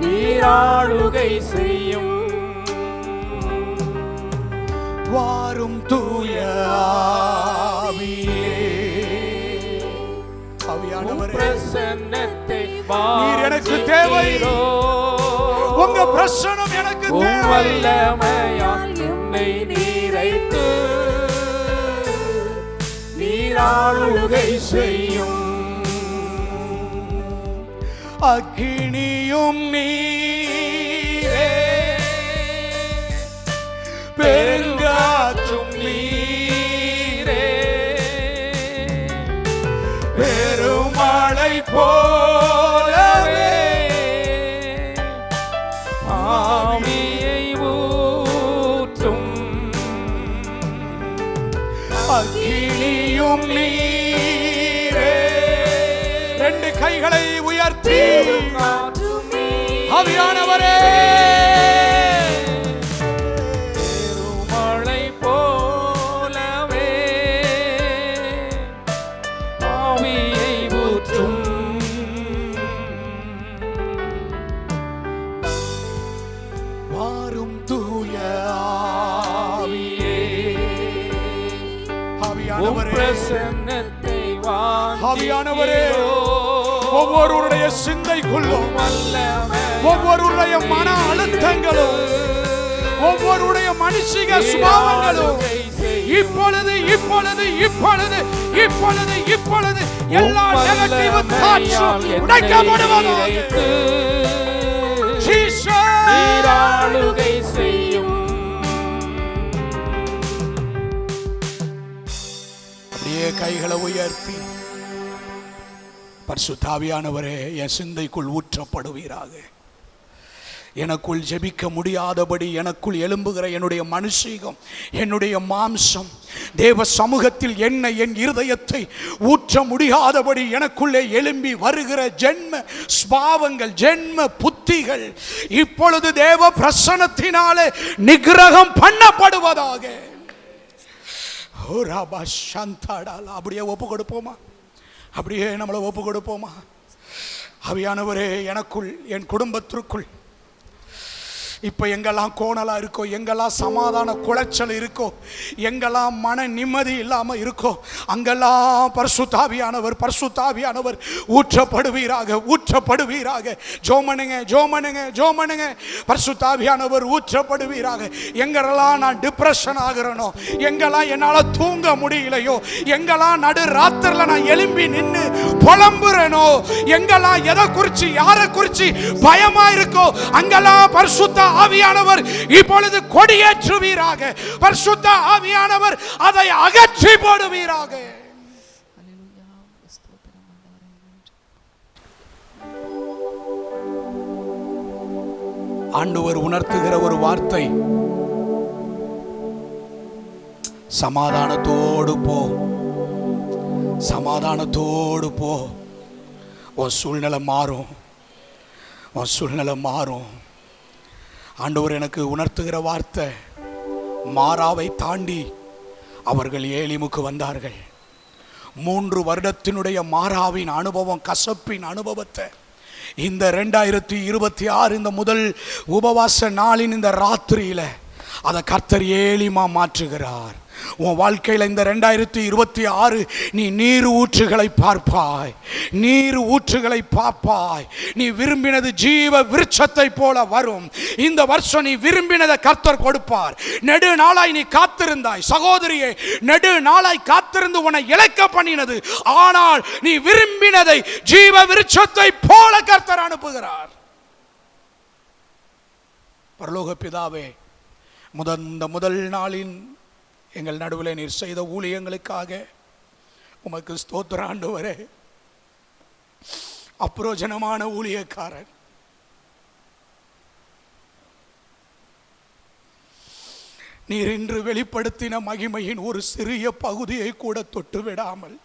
நீராளுகை செய்யும். வாரும் தூய ஆவியே. ஆவியானவரே, பிரசன்னத்தை நீர் எனக்கு தேவை. உங்க பிரசன்னம் எனக்கு தேவை. வல்லமையால் என்னை நீரைத்து நீராளுகை செய்யும். அக்கினியும் நீரே, பெருங்காற்றும் நீரே, பெருமழை போலவே ஆவியை ஊற்றும். அக்கினியும் நீரே. ரெண்டு கைகளை உயர்த்தி ஆவியானவரே, பெருமழை போலவே ஆவியை ஊற்றும். வாரும் தூய ஆவியே. ஆவியானவரே, பிரசன்னத்தை ஆவியானவரே, ஒவ்வொருடைய சிந்தைக்குள்ளும், ஒவ்வொருடைய மன அழுத்தங்களும், ஒவ்வொருடைய மனுஷிக சுபாவங்களும் இப்பொழுது இப்பொழுது இப்பொழுது இப்பொழுது இப்பொழுது எல்லா நெகட்டிவ் தாட்ஸும் உடைக்கப்படுவதாக. நீராளுகை செய்யும். அப்படியே கைகளை உயர்த்தி பரிசுத்த ஆவியானவரே, என் சிந்தைக்குள் ஊற்றப்படுவீராக. எனக்குள் ஜெபிக்க முடியாதபடி எனக்குள் எழும்புகிற என்னுடைய மனுஷீகம், என்னுடைய மாம்சம் தேவ சமூகத்தில் என்னை, என் இருதயத்தை ஊற்ற முடியாதபடி எனக்குள்ளே எழும்பி வருகிற ஜென்ம ஸ்பாவங்கள், ஜென்ம புத்திகள் இப்பொழுது தேவ பிரசன்னத்தினாலே நிகிரகம் பண்ணப்படுவதாக. அப்படியே ஒப்பு கொடுப்போமா? அப்படியே நம்மளை ஒப்பு கொடுப்போமா? ஆவியானவரே, எனக்குள், என் குடும்பத்திற்குள் இப்போ எங்கெல்லாம் கோணலா இருக்கோ, எங்கெல்லாம் சமாதான குலைச்சல் இருக்கோ, எங்கெல்லாம் மன நிம்மதி இல்லாமல் இருக்கோ, அங்கெல்லாம் பரிசுத்தாவியானவர் பரிசுத்தாவியானவர் ஊற்றப்படுவீராக ஊற்றப்படுவீராக. ஜோமனுங்க ஜோமனுங்க ஜோமனுங்க, பரிசுத்தாவியானவர் ஊற்றப்படுவீராக. எங்கெல்லாம் நான் டிப்ரெஷன் ஆகிறனோ, எங்கெல்லாம் என்னால் தூங்க முடியலையோ, எங்கெல்லாம் நடு ராத்திரில நான் எழும்பி நின்று புலம்புறனோ, எங்கெல்லாம் எதை குறிச்சு யாரை குறிச்சு பயமா இருக்கோ, அங்கெல்லாம் பரிசுத்த ஆவியானவர் இப்பொழுது கொடியேற்றுவீராக. பரிசுத்த ஆவியானவர் அதை அகற்றி போடுவீராக. ஆண்டவர் உணர்த்துகிற ஒரு வார்த்தை, சமாதானத்தோடு போ, சமாதானத்தோடு போ. உன் சூழ்நிலை மாறும், உன் சூழ்நிலை மாறும். ஆண்டவர் எனக்கு உணர்த்துகிற வார்த்தை, மாறாவை தாண்டி அவர்கள் ஏலிமுக்கு வந்தார்கள். 3 வருடத்தினுடைய மாறாவின் அனுபவம், கசப்பின் அனுபவத்தை இந்த 2026 இந்த முதல் உபவாச நாளின் இந்த ராத்திரியில அதை கர்த்தர் ஏலிமா மாற்றுகிறார். உன் வாழ்க்கையில் இந்த 2026 நீ நீர் ஊற்றுகளை பார்ப்பாய், நீர் ஊற்றுகளை பார்ப்பாய். நீ விரும்பினது ஜீவ விருட்சத்தை போல வரும். இந்த வருஷம் நீ விரும்பினதை கர்த்தர் கொடுப்பார். நெடு நாளாய் நீ காத்திருந்தாய் சகோதரியே, நெடு நாளாய் காத்திருந்து உன்னை இழைக்க பண்ணினது, ஆனால் நீ விரும்பினதை ஜீவ விருட்சத்தை போல கர்த்தர் அனுப்புகிறார். பரலோக பிதாவே, முதல் நாளின் எங்கள் நடுவில் நீர் செய்த ஊழியங்களுக்காக உமக்கு ஸ்தோத்திரம் ஆண்டவரே. அப்ரோஜனமான ஊழியக்காரன், நீர் இன்று வெளிப்படுத்தின மகிமையின் ஒரு சிறிய பகுதியை கூட தொட்டு விடாமல்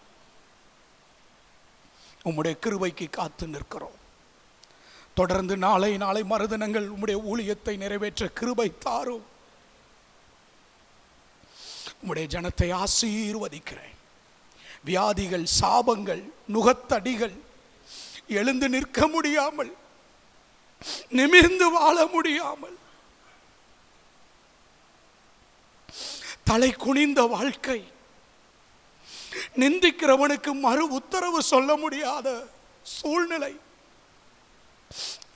உம்முடைய கிருபைக்கு காத்து நிற்கிறோம். தொடர்ந்து நாளை மறுதினங்கள் உம்முடைய ஊழியத்தை நிறைவேற்ற கிருபை தாரும். உம்முடைய ஜனத்தை ஆசீர்வதிக்கிறேன். வியாதிகள், சாபங்கள், நுகத்தடிகள், எழுந்து நிற்க முடியாமல், நிமிர்ந்து வாழ முடியாமல், தலை குனிந்த வாழ்க்கை, நிந்திக்கிறவனுக்கு மறு உத்தரவு சொல்ல முடியாத சூழ்நிலை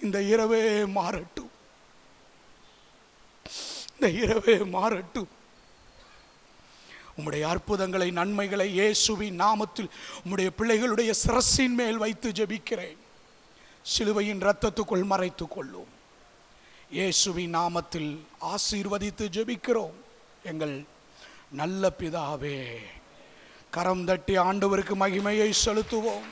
இந்த இரவே மாறட்டும், இந்த இரவே மாறட்டும். உம்முடைய அற்புதங்களை, நன்மைகளை இயேசுவின் நாமத்தில் உம்முடைய பிள்ளைகளுடைய சிரசின் மேல் வைத்து ஜெபிக்கிறேன். சிலுவையின் இரத்தத்துக்குள் மறைத்துக் கொள்ளும். இயேசுவின் நாமத்தில் ஆசீர்வதித்து ஜெபிக்கிறோம் எங்கள் நல்ல பிதாவே. கரம் தட்டி ஆண்டவருக்கு மகிமையை செலுத்துவோம்.